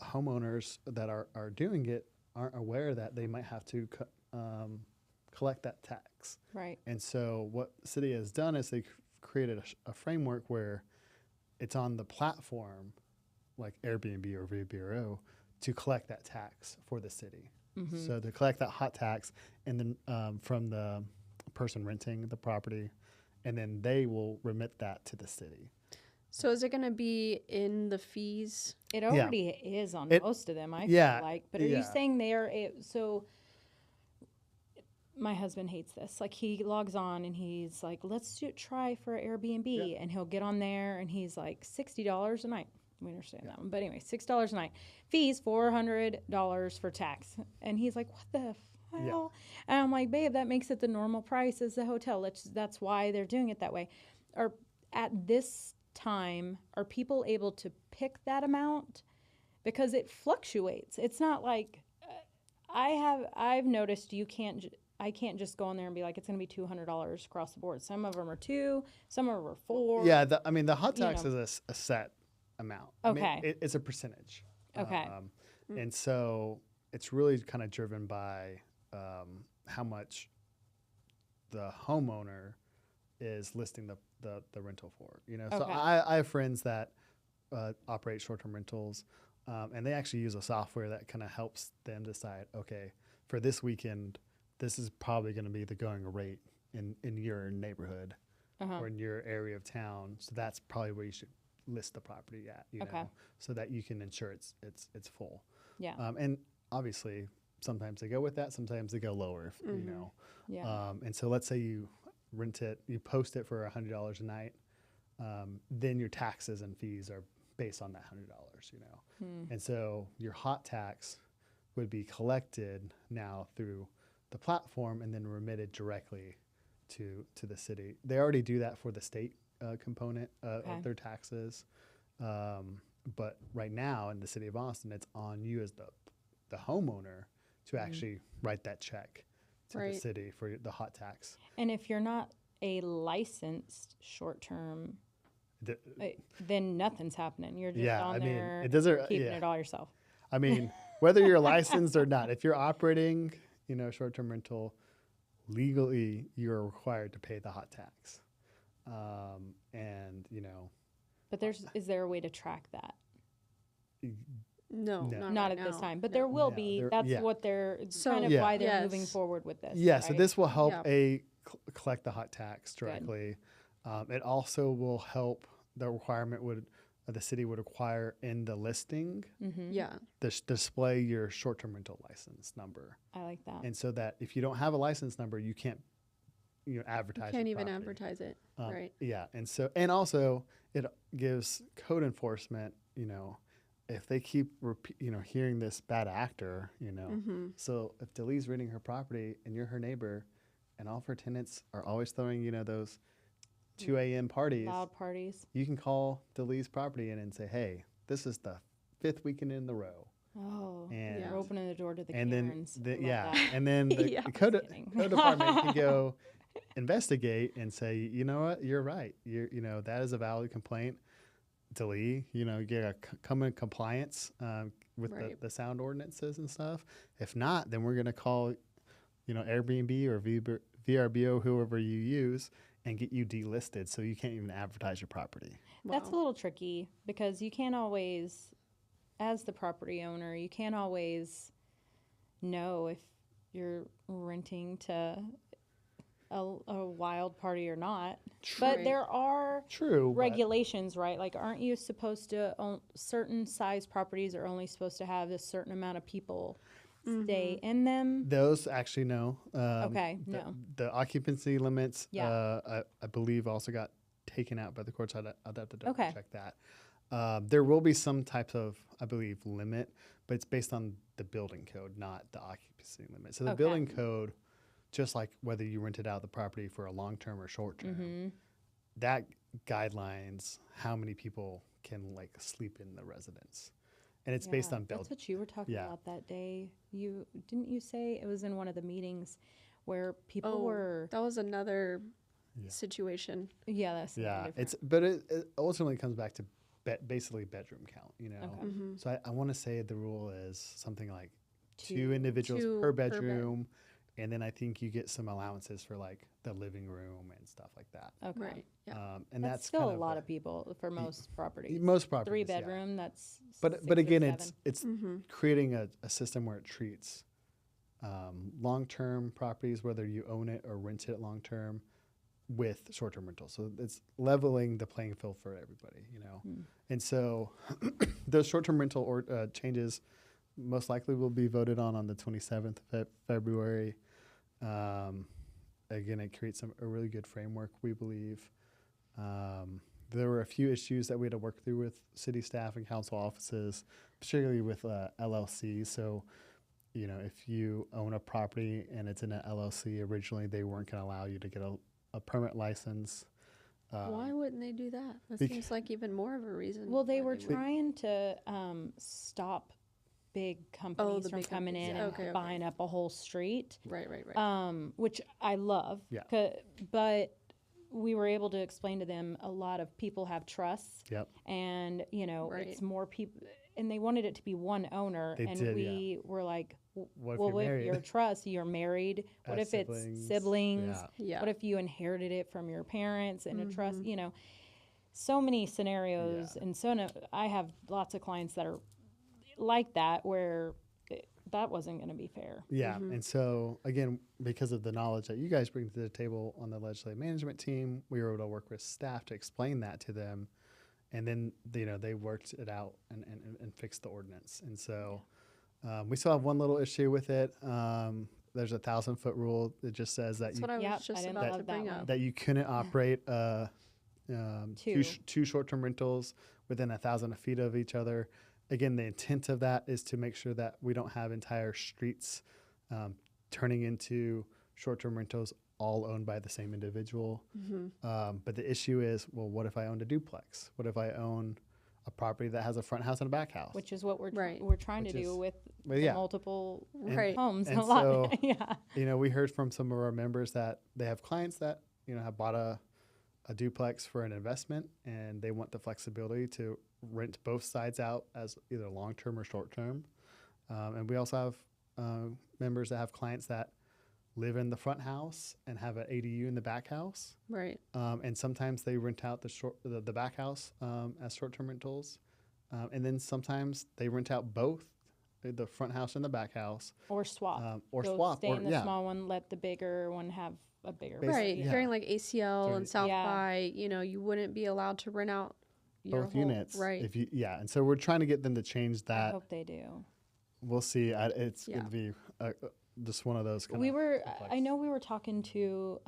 homeowners that are doing it aren't aware that they might have to collect that tax. Right. And so what the city has done is they created a framework where it's on the platform, like Airbnb or VRBO, to collect that tax for the city. So to collect that hot tax, and then from the person renting the property, and then they will remit that to the city. So is it going to be in the fees? It already is on most of them, I Yeah, feel like. But are you saying so my husband hates this. Like, he logs on and he's like, let's try for Airbnb. Yeah. And he'll get on there and he's like, $60 a night. We understand that one. But anyway, $6 a night. Fees, $400 for tax. And he's like, what the hell? Yeah. And I'm like, babe, that makes it the normal price as the hotel. That's why they're doing it that way. Or at this time, are people able to pick that amount? Because it fluctuates. It's not like I've noticed I can't just go on there and be like, it's going to be $200 across the board. Some of them are $2, some of them are $4. Yeah, the hot tax is a set amount. Okay. I mean, it's a percentage. Okay. And so it's really kind of driven by how much the homeowner is listing the rental for. So Okay. I have friends that operate short-term rentals, and they actually use a software that kind of helps them decide, okay, for this weekend, this is probably going to be the going rate in your neighborhood or in your area of town. So that's probably where you should list the property at, know, so that you can ensure it's full. Yeah. And obviously, sometimes they go with that, sometimes they go lower, you know. Yeah. And so let's say you rent it, you post it for $100 a night, then your taxes and fees are based on that $100, And so your hot tax would be collected now through the platform and then remitted directly to the city. They already do that for the state component of their taxes. But right now in the city of Austin, it's on you as the homeowner to actually write that check to the city for the hot tax. And if you're not a licensed short-term, then nothing's happening. You're just on there keeping it all yourself. I mean, whether you're licensed or not, if you're operating, short-term rental, legally you're required to pay the hot tax. But is there a way to track that? No. Not right at this now. time. But there will be. That's what they're why they're moving forward with this. Yeah, so this will help collect the hot tax directly. It also will help. The requirement the city would require in the listing. Display your short-term rental license number. I like that. And so that if you don't have a license number, you can't advertise. You can't your even property. advertise it. Right. Yeah, and also it gives code enforcement. If they keep hearing this bad actor, So if Deleigh's renting her property and you're her neighbor, and all of her tenants are always throwing those 2 a.m. parties, loud parties, you can call Deleigh's property in and say, hey, this is the 5th weekend in the row. Oh, and you're opening the door to the and Karens. then and then the code department can go investigate and say, you know what, you're right. That is a valid complaint. Deleigh, you gotta come in compliance with the sound ordinances and stuff. If not, then we're gonna call, Airbnb or VRBO, whoever you use, and get you delisted so you can't even advertise your property. That's a little tricky because you can't always, as the property owner, you can't always know if you're renting to a wild party or not. True. But there are regulations, right? Like, aren't you supposed to own certain size properties are only supposed to have a certain amount of people stay in them? Those actually no. No. The occupancy limits, I believe, also got taken out by the courts. I'd have to double check that. There will be some types of, I believe, limit, but it's based on the building code, not the occupancy limit. So the building code, just like whether you rented out the property for a long-term or short-term, that guidelines how many people can sleep in the residence. And it's based on building. That's what you were talking about that day. Didn't you say it was in one of the meetings where people were? That was another situation. Yeah, that's but it ultimately comes back to basically bedroom count. So I want to say the rule is something like two individuals per bedroom. And then I think you get some allowances for the living room and stuff like that. Okay. Right. Yeah. And that's still kind a lot of people for most properties. Most properties. 3-bedroom, that's. But again, it's creating a system where it treats long-term properties, whether you own it or rent it long-term, with short-term rentals. So it's leveling the playing field for everybody, And so those short-term rental changes most likely will be voted on the 27th of February. Again, it creates a really good framework, we believe. There were a few issues that we had to work through with city staff and council offices, particularly with LLCs. So, if you own a property and it's in an LLC, originally they weren't going to allow you to get a permit license. Why wouldn't they do that? That seems like even more of a reason. Well, they were trying to stop big companies from coming in and buying up a whole street. Right. Which I love. Yeah. But we were able to explain to them a lot of people have trusts. Yep. And, it's more people. And they wanted it to be one owner. We were like, well, if you're a trust, you're married. What if it's siblings? Yeah. What if you inherited it from your parents in a trust? So many scenarios. And I have lots of clients that are like that where that wasn't going to be fair. Yeah. And so, again, because of the knowledge that you guys bring to the table on the legislative management team, we were able to work with staff to explain that to them. And then, they worked it out and fixed the ordinance. And so we still have one little issue with it. There's a 1,000-foot rule that just says that That's what I was just about to bring up. That you couldn't operate two short-term rentals within 1,000 feet of each other. Again, the intent of that is to make sure that we don't have entire streets turning into short-term rentals all owned by the same individual. But the issue is, well, what if I owned a duplex? What if I own a property that has a front house and a back house? Which is what we're trying to do with multiple homes. And a lot. So, we heard from some of our members that they have clients that, have bought a duplex for an investment, and they want the flexibility to rent both sides out as either long-term or short-term. And we also have members that have clients that live in the front house and have an ADU in the back house. Right. And sometimes they rent out the back house as short-term rentals. And then sometimes they rent out both the front house and the back house. Or swap. Stay in the small one, let the bigger one have a bigger. Right. During like ACL and South by, you wouldn't be allowed to rent out both units. Right. And so we're trying to get them to change that. I hope they do. We'll see. It's going to be just one of those. I know we were talking to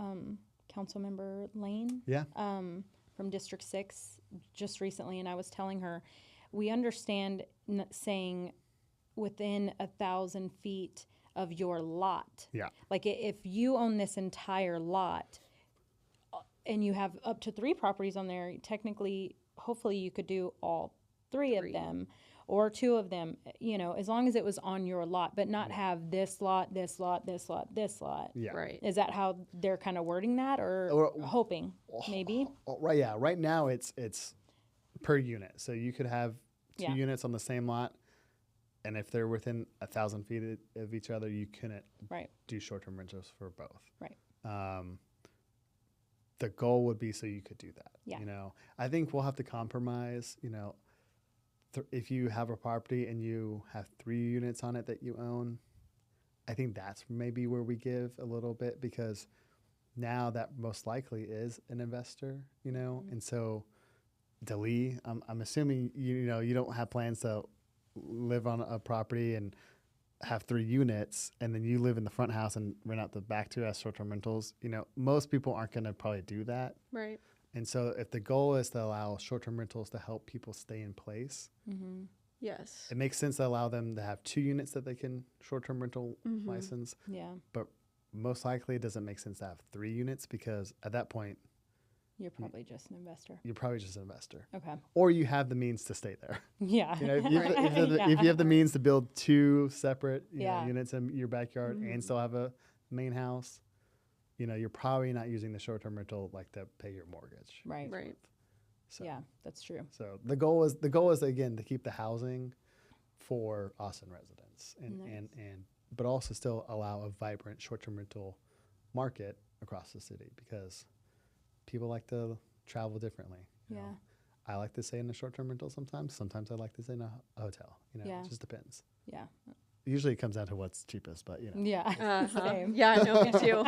Council Member Lane. Yeah. From District 6 just recently, and I was telling her, we understand saying within 1,000 feet of your lot. Yeah. Like if you own this entire lot and you have up to 3 properties on there, technically, hopefully you could do all 3 of them. Or 2 of them, as long as it was on your lot, but not have this lot, this lot, this lot, this lot. Yeah. Right. Is that how they're kind of wording that, or hoping maybe? Right. Yeah. Right now it's per unit, so you could have 2 units on the same lot, and if they're within 1,000 feet of each other, you couldn't do short-term rentals for both. Right. The goal would be so you could do that. Yeah. I think we'll have to compromise. If you have a property and you have 3 units on it that you own, I think that's maybe where we give a little bit, because now that most likely is an investor, and so Deleigh, I'm assuming you don't have plans to live on a property and have 3 units and then you live in the front house and rent out the back 2 as short-term rentals. Most people aren't going to probably do that. Right. And so if the goal is to allow short-term rentals to help people stay in place, yes, it makes sense to allow them to have 2 units that they can short-term rental license. Yeah. But most likely it doesn't make sense to have 3 units, because at that point, you're probably just an investor. You're probably just an investor. Okay. Or you have the means to stay there. Yeah. If you have the means to build 2 separate units in your backyard and still have a main house, you're probably not using the short-term rental to pay your mortgage. Right. Right. So, yeah, that's true. So the goal is again to keep the housing for Austin residents but also still allow a vibrant short-term rental market across the city, because people like to travel differently. Yeah. I like to stay in a short-term rental sometimes. Sometimes I like to stay in a hotel. It just depends. Yeah. Usually it comes down to what's cheapest, but Yeah. Same. Yeah, I know, me too.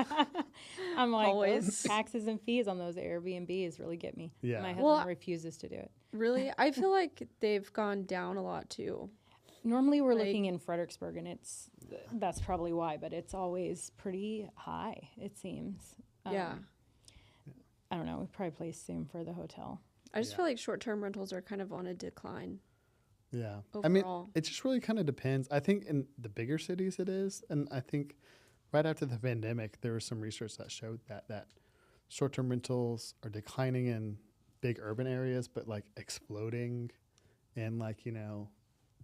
I'm like, always those taxes and fees on those Airbnbs really get me. Yeah. My husband refuses to do it. Really? I feel like they've gone down a lot too. Normally we're looking in Fredericksburg, and that's probably why, but it's always pretty high, it seems. Yeah. I don't know. We probably play same for the hotel. I just feel like short-term rentals are kind of on a decline. Yeah. Overall. I mean, it just really kind of depends. I think in the bigger cities it is. And I think right after the pandemic, there was some research that showed that short-term rentals are declining in big urban areas, but exploding in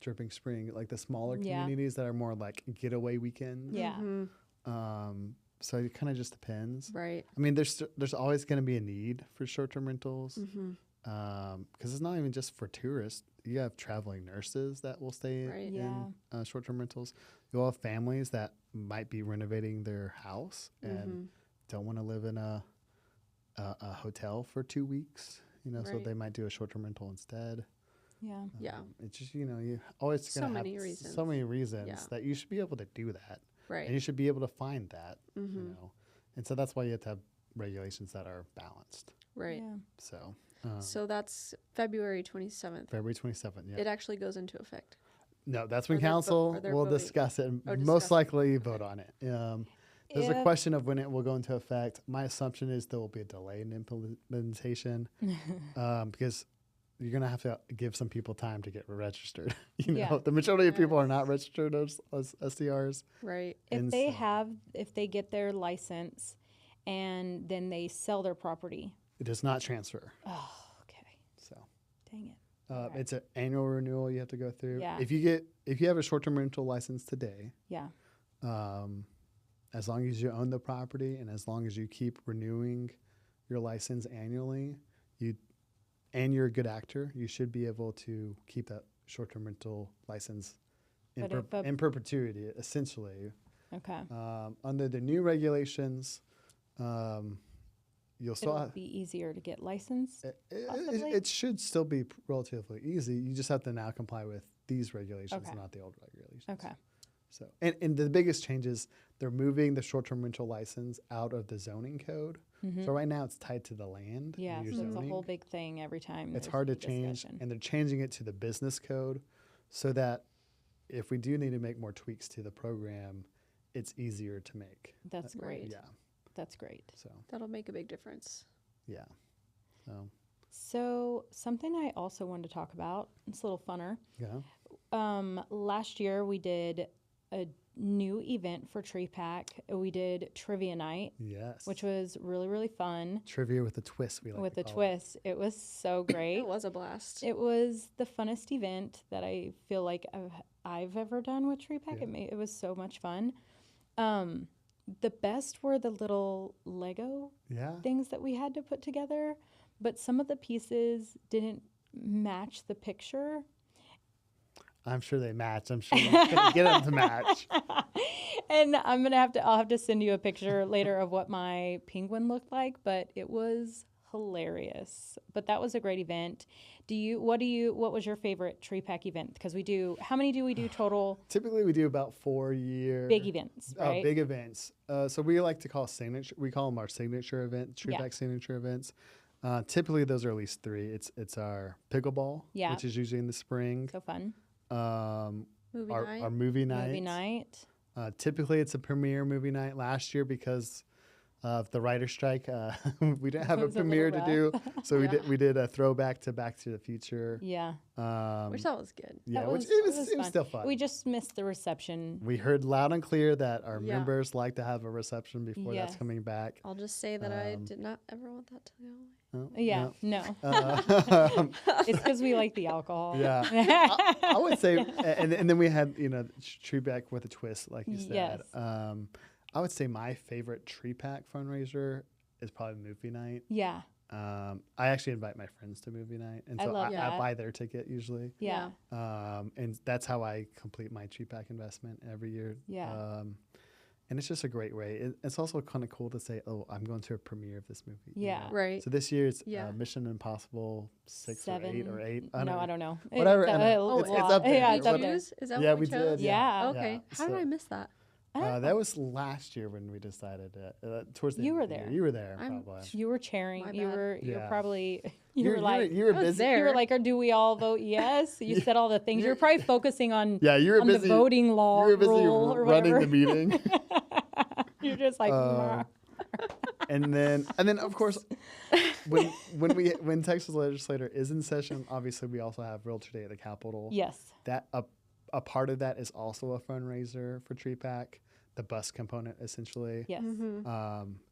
Dripping Spring, the smaller communities that are more getaway weekends. Yeah. So it kind of just depends. Right. I mean, there's always going to be a need for short-term rentals, because it's not even just for tourists. You have traveling nurses that will stay in short-term rentals. You'll have families that might be renovating their house and don't want to live in a hotel for 2 weeks. So they might do a short-term rental instead. Yeah. It's just you always going to have so many reasons that you should be able to do that. Right. And you should be able to find that, And so that's why you have to have regulations that are balanced. Right. Yeah. So. So that's February 27th. February 27th, yeah. It actually goes into effect. No, that's when council will discuss it and most likely vote on it. There's a question of when it will go into effect. My assumption is there will be a delay in implementation because you're going to have to give some people time to get registered. The majority of people are not registered as SDRs. Right. If they get their license and then they sell their property. It does not transfer. Oh, okay. So. Dang it. Right. It's an annual renewal you have to go through. Yeah. If you have a short-term rental license today. Yeah. As long as you own the property and as long as you keep renewing your license annually, and you're a good actor, you should be able to keep that short-term rental license in perpetuity, essentially. Okay. Under the new regulations, you'll still It'll be easier to get licensed. It should still be relatively easy. You just have to now comply with these regulations, not the old regulations. Okay. So, and the biggest change is they're moving the short-term rental license out of the zoning code. Mm-hmm. So right now it's tied to the land. Yeah, so it's a whole big thing every time. It's hard to change, and they're changing it to the business code so that if we do need to make more tweaks to the program, it's easier to make. That's great. Yeah. That's great. So that'll make a big difference. Yeah. So something I also wanted to talk about, it's a little funner. Yeah. Last year we did a new event for Tree Pack. We did trivia night. Yes. Which was really, really fun. Trivia with a twist, we like with to a call twist. It was so great. It was a blast. It was the funnest event that I feel like I've ever done with Tree Pack. Yeah. It was so much fun. The best were the little Lego things that we had to put together, but some of the pieces didn't match the picture. I'm sure they match. I'm sure you couldn't get them to match. And I'll have to send you a picture later of what my penguin looked like, but it was hilarious. But that was a great event. What was your favorite Tree Pack event? Because how many do we do total? Typically we do about 4 year big events, right? Big events. So we like to call we call them our signature events, Tree Pack signature events. Typically those are at least 3. It's our pickleball, which is usually in the spring. So fun. Our movie night. Typically it's a premiere movie night. Last year, because of the writer's strike, we didn't have a premiere to do, so we did a throwback to Back to the Future. Yeah. Which that was good. Yeah, it was still fun. We just missed the reception. We heard loud and clear that our members like to have a reception before that's coming back. I'll just say that I did not ever want that to go away. No. It's because we like the alcohol. Yeah. I would say, and then we had, Tree Pack with a twist, like you said. Yes. I would say my favorite Tree Pack fundraiser is probably movie night. Yeah. I actually invite my friends to movie night, and so I buy their ticket usually. Yeah. And that's how I complete my Tree Pack investment every year. Yeah. And it's just a great way. It's also kind of cool to say, oh, I'm going to a premiere of this movie. Yeah. Right. So this year it's Mission Impossible 6 7 or 8 or 8. I don't know. Whatever. It's up there. Yeah, it's up there. Is that yeah, what we chose? did. Yeah. Okay. How did I miss that? That was last year when we decided towards the You end were of the there. year. You were there, probably. You were chairing. My You bad. were Yeah. probably You were like you were busy. there. you were like, or do we all vote yes? You said all the things. You're probably focusing on Yeah, you were on busy. the voting law You were busy rule or running whatever. the meeting. You're just like and then of course when Texas legislature is in session, obviously we also have Realtor Day at the Capitol. yes. That a part of that is also a fundraiser for Tree Pack, the bus component essentially. Yes.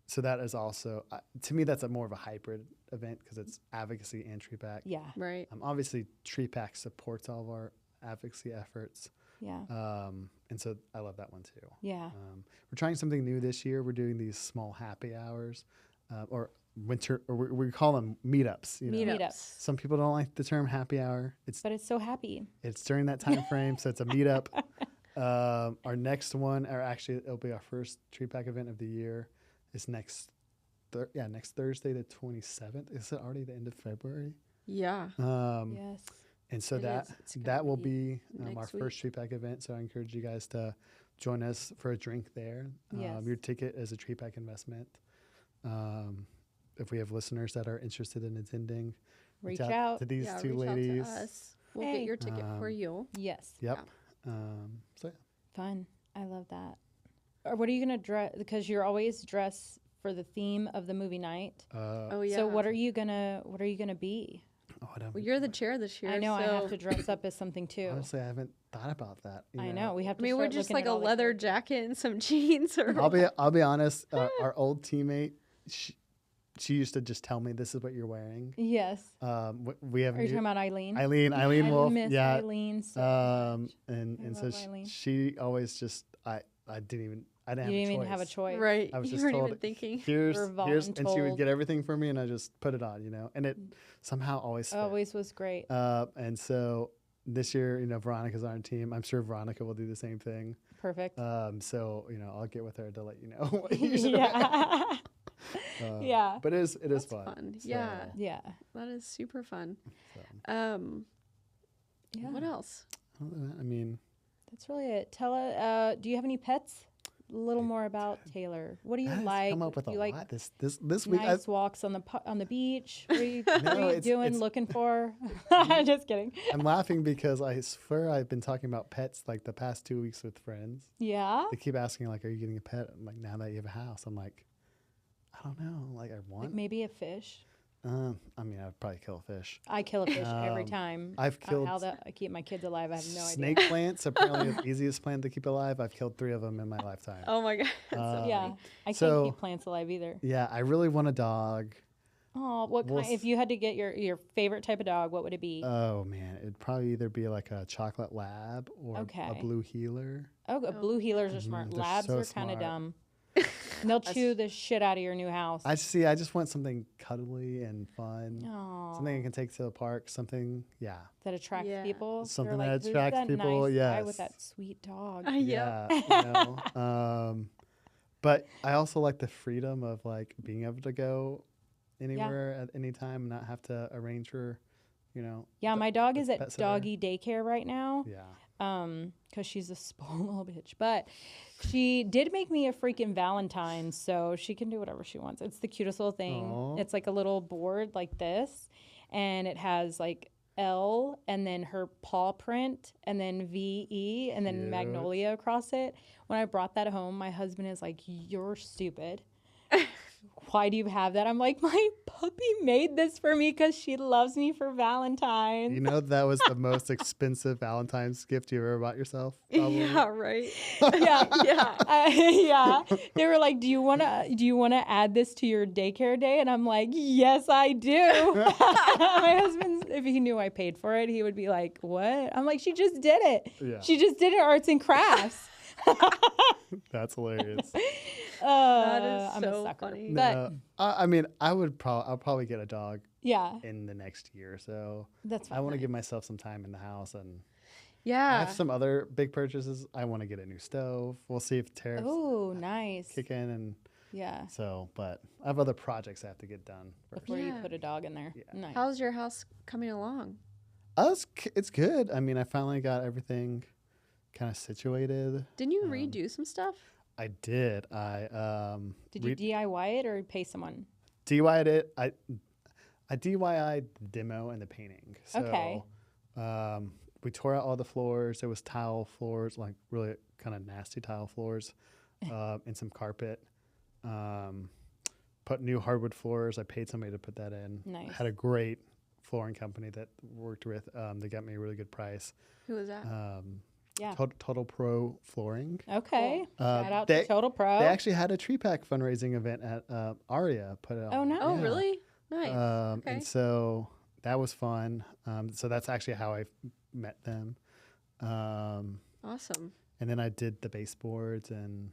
So that is also to me that's more of a hybrid event because it's advocacy and Tree Pack. Yeah. Right. Obviously Tree Pack supports all of our advocacy efforts. Yeah. And so I love that one too. Yeah. We're trying something new this year. We're doing these small happy hours, or we call them meetups. Meetups. Some people don't like the term happy hour. But it's so happy. It's during that time frame, so it's a meetup. Our next one, or actually it'll be our first Tree Pack event of the year, is next Thursday the 27th. Is it already the end of February? Yeah. Yes. And so that will be our first Tree Pack event. So I encourage you guys to join us for a drink there. Yes. Your ticket is a Tree Pack investment. If we have listeners that are interested in attending, Reach out to these two reach ladies. out to us. We'll get your ticket for you. Yes. Yep. So Fun. I love that. what are you gonna dress? Because you're always dressed for the theme of the movie night. Oh yeah. So what are you gonna be? Well, you're the chair this year. I know so. I have to dress up as something too. Honestly, I haven't thought about that. I know we have to. I mean, we're just like a leather jacket and some jeans. Or I'll be honest. Our old teammate, she used to just tell me, "This is what you're wearing." Yes. We have. Are you talking about Eileen? Eileen Wolf. Miss Yeah. Eileen so and so she always just I didn't even have a choice. Right. I was you just weren't told, even thinking. here's, and she would get everything for me, and I just put it on, and it somehow always fit. Always was great. And so this year, Veronica's on our team. I'm sure Veronica will do the same thing. Perfect. So I'll get with her to let you know. Yeah. Yeah. But it is That's fun. So, Yeah. That is super fun. So. Yeah. What else? I mean, that's really it. Do you have any pets? A little more about Taylor. What do you like? Come up with you a like lot this week. Nice walks on the beach. What are you, looking for? Just kidding. I'm laughing because I swear I've been talking about pets like the past 2 weeks with friends. Yeah. They keep asking like, "Are you getting a pet?" I'm like, "Now that you have a house," I'm like, "I don't know. Like, I want maybe a fish. I mean, I'd probably kill a fish. I kill a fish every time. I've killed. I keep my kids alive. I have no idea. Snake plants, apparently the easiest plant to keep alive. I've killed 3 of them in my lifetime. Oh my god. Yeah, I can't keep plants alive either. Yeah, I really want a dog. Oh, what kind? If you had to get your favorite type of dog, what would it be? Oh man, it'd probably either be like a chocolate lab or a blue healer. Oh, blue healers are smart. They're Labs so are kind of smart. dumb. They'll chew the shit out of your new house. I just want something cuddly and fun. Aww. Something I can take to the park. Something, that attracts people. Something They're like, that attracts "Who's that people. nice Yes. guy with that sweet dog." Yeah. But I also like the freedom of like being able to go anywhere at any time and not have to arrange for, Yeah, my dog is at pet sitter. doggy daycare right now. Yeah. Because she's a spoiled little bitch. But she did make me a freaking Valentine, so she can do whatever she wants. It's the cutest little thing. Aww. It's like a little board like this, and it has like L and then her paw print and then VE and then Cute. Magnolia across it. When I brought that home, my husband is like, "You're stupid. Why do you have that?" I'm like, "My puppy made this for me because she loves me for Valentine's." That was the most expensive Valentine's gift you ever bought yourself? Probably. Yeah, right. Yeah. They were like, "Do you want to add this to your daycare day?" And I'm like, "Yes, I do." My husband, if he knew I paid for it, he would be like, "What?" I'm like, "She just did it. Yeah. She just did it, arts and crafts." That's hilarious. That is I'm so a sucker. funny. But I mean, I'll probably get a dog yeah, in the next year. So that's fine. I want to give myself some time in the house, and Yeah. I have some other big purchases. I want to get a new stove. We'll see if tariffs nice. kick in, and Yeah. so. But I have other projects I have to get done first. Before you Yeah. put a dog in there. Yeah. Nice. How's your house coming along? It's good. I mean, I finally got everything kind of situated. Didn't you redo some stuff? I did. I Did you DIY it or pay someone? DIY'd it. I DIY'd the demo and the painting. So, Okay. We tore out all the floors. There was tile floors, like really kind of nasty tile floors, and some carpet. Put new hardwood floors. I paid somebody to put that in. Nice. Had a great flooring company that worked with. They got me a really good price. Who was that? Yeah. Total Pro Flooring. Okay. Cool. Shout out to Total Pro. They actually had a tree pack fundraising event at Aria. Put it on. Oh, nice. Oh, really? Nice. Okay. And so that was fun. So that's actually how I met them. Awesome. And then I did the baseboards and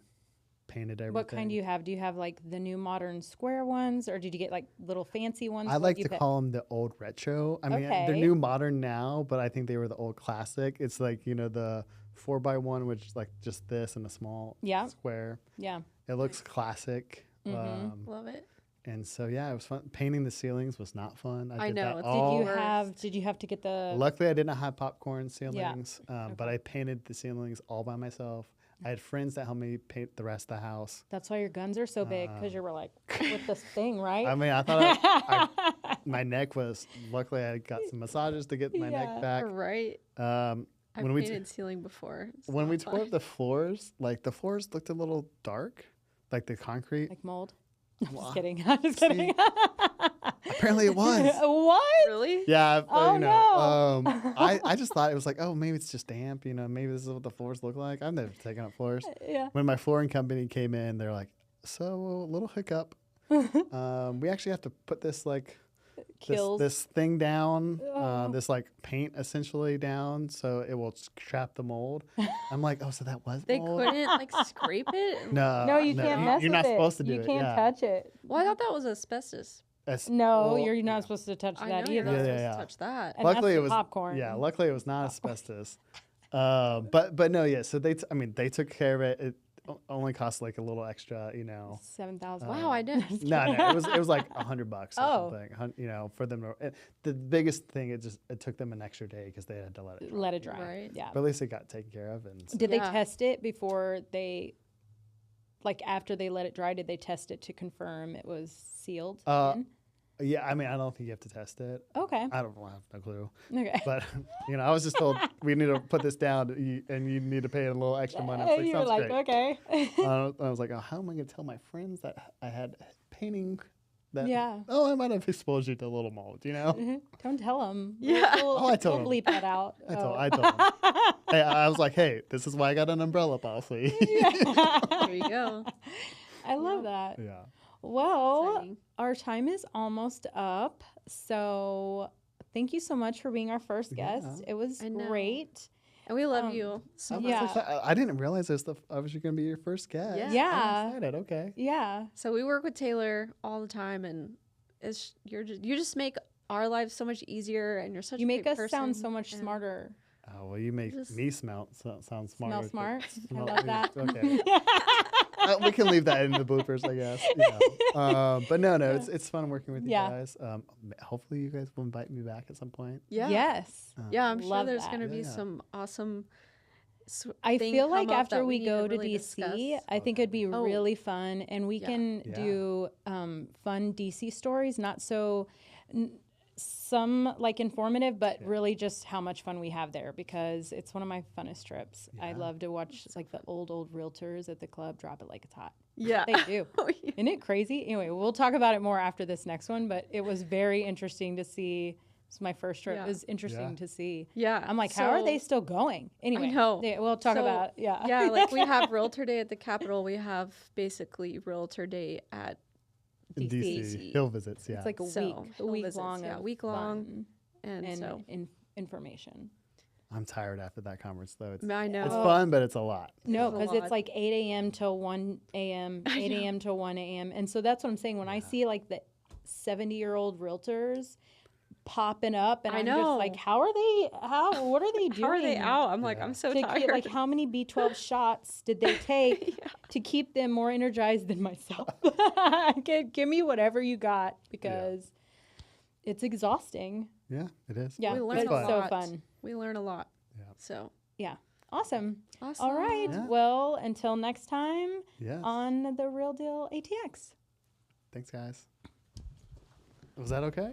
painted everything. What kind do you have? Do you have like the new modern square ones, or did you get like little fancy ones? I like to call them the old retro. I mean, they're new modern now, but I think they were the old classic. It's like, the 4x1, which is like just this and a small square. Yeah. It looks classic. Love it. And so, yeah, it was fun. Painting the ceilings was not fun. I did know, that it's all. Did you have to get the? Luckily, I did not have popcorn ceilings, Okay. but I painted the ceilings all by myself. I had friends that helped me paint the rest of the house. That's why your guns are so big, because you were like with this thing, right? I mean, I thought my neck was. Luckily, I got some massages to get my neck back. Right. I've painted ceiling before. When we tore up the floors, like the floors looked a little dark, like the concrete. Like mold. I'm just kidding. I'm just kidding. Apparently it was. What? Really? Yeah. Oh, no. I just thought it was like, oh, maybe it's just damp. You know, maybe this is what the floors look like. I've never taken up floors. Yeah. When my flooring company came in, they're like, so little hiccup. We actually have to put this like this thing down, this like paint essentially down, so it will trap the mold. I'm like, oh, so that was They mold? couldn't like scrape it? No, you can't mess with it. You're not supposed to do it. You can't touch it. Well, I thought that was asceptos. No, you're not supposed to touch I that know you're not either. supposed to touch that. And Luckily that's it was popcorn. Yeah, luckily it was not asbestos. But no, yeah. So they took care of it. It only cost like a little extra, you know. $7,000. Wow, I didn't. No, it was like $100 or something. You know, for them to. The biggest thing, it took them an extra day because they had to let it dry. Let it dry. Right. Yeah. But at least it got taken care of. And Did they test it before they, like after they let it dry? Did they test it to confirm it was sealed? Yeah, I mean, I don't think you have to test it. Okay. I don't have no clue. Okay. But, you know, I was just told we need to put this down and you need to pay a little extra money. I was You're like, great. okay. I was like, oh, how am I going to tell my friends that I had painting that? Yeah. Oh, I might have exposed you to a little mold, you know? Don't tell them. Yeah. I told we'll him. bleep that out. I told him. Hey, I was like, hey, this is why I got an umbrella policy. There you go. I love that. Yeah. Well, Exciting. our time is almost up. So thank you so much for being our first guest. It was great. And we love you so much. Yeah. I didn't realize I was going to be your first guest. Yeah. I'm excited. Okay. Yeah. So we work with Taylor all the time, and you just make our lives so much easier, and you're such You a make great us person, sound so much and- smarter. Oh, well, you make me sound smart. Smell smart. I Smell- love that. Okay. We can leave that in the bloopers, I guess. But no, it's fun working with you guys. Hopefully, you guys will invite me back at some point. Yeah. Yes. Yeah, I'm sure Love there's that. going to be Yeah. some awesome. I thing feel like come up after that we need to go to really DC, discuss. I think it'd be Oh. really fun, and we Yeah. can do fun DC stories, not so some like informative, but really just how much fun we have there, because it's one of my funnest trips. I love to watch like the old realtors at the club drop it like it's hot. Yeah. They do. Isn't it crazy? Anyway, we'll talk about it more after this next one, but it was very interesting to see. It's my first trip. Yeah. It was interesting to see. Yeah. I'm like, how are they still going? Anyway, I know. We'll talk So, about, yeah. Yeah, like we have Realtor Day at the Capitol. We have basically Realtor Day at In DC. Hill visits, yeah. It's like a So, week visits, long. yeah, of week long, fun and so information. I'm tired after that conference, though. I know. It's fun, but it's a lot. No, It's a because it's lot. like 8 a.m. till 1 a.m., 8 a.m. till 1 a.m. And so that's what I'm saying. When I see like the 70-year-old realtors popping up, and I I'm know. just like, what are they doing? How are they out? I'm like, I'm so To tired. keep, like, how many B12 shots did they take to keep them more energized than myself? Give me whatever you got, because it's exhausting. Yeah, it is. Yeah, we but learn it's a lot. so fun. We learn a lot. Yeah. So Yeah, awesome. awesome. All right. Yeah. Well, until next time Yes. on the Real Deal ATX. Thanks, guys. Was that okay?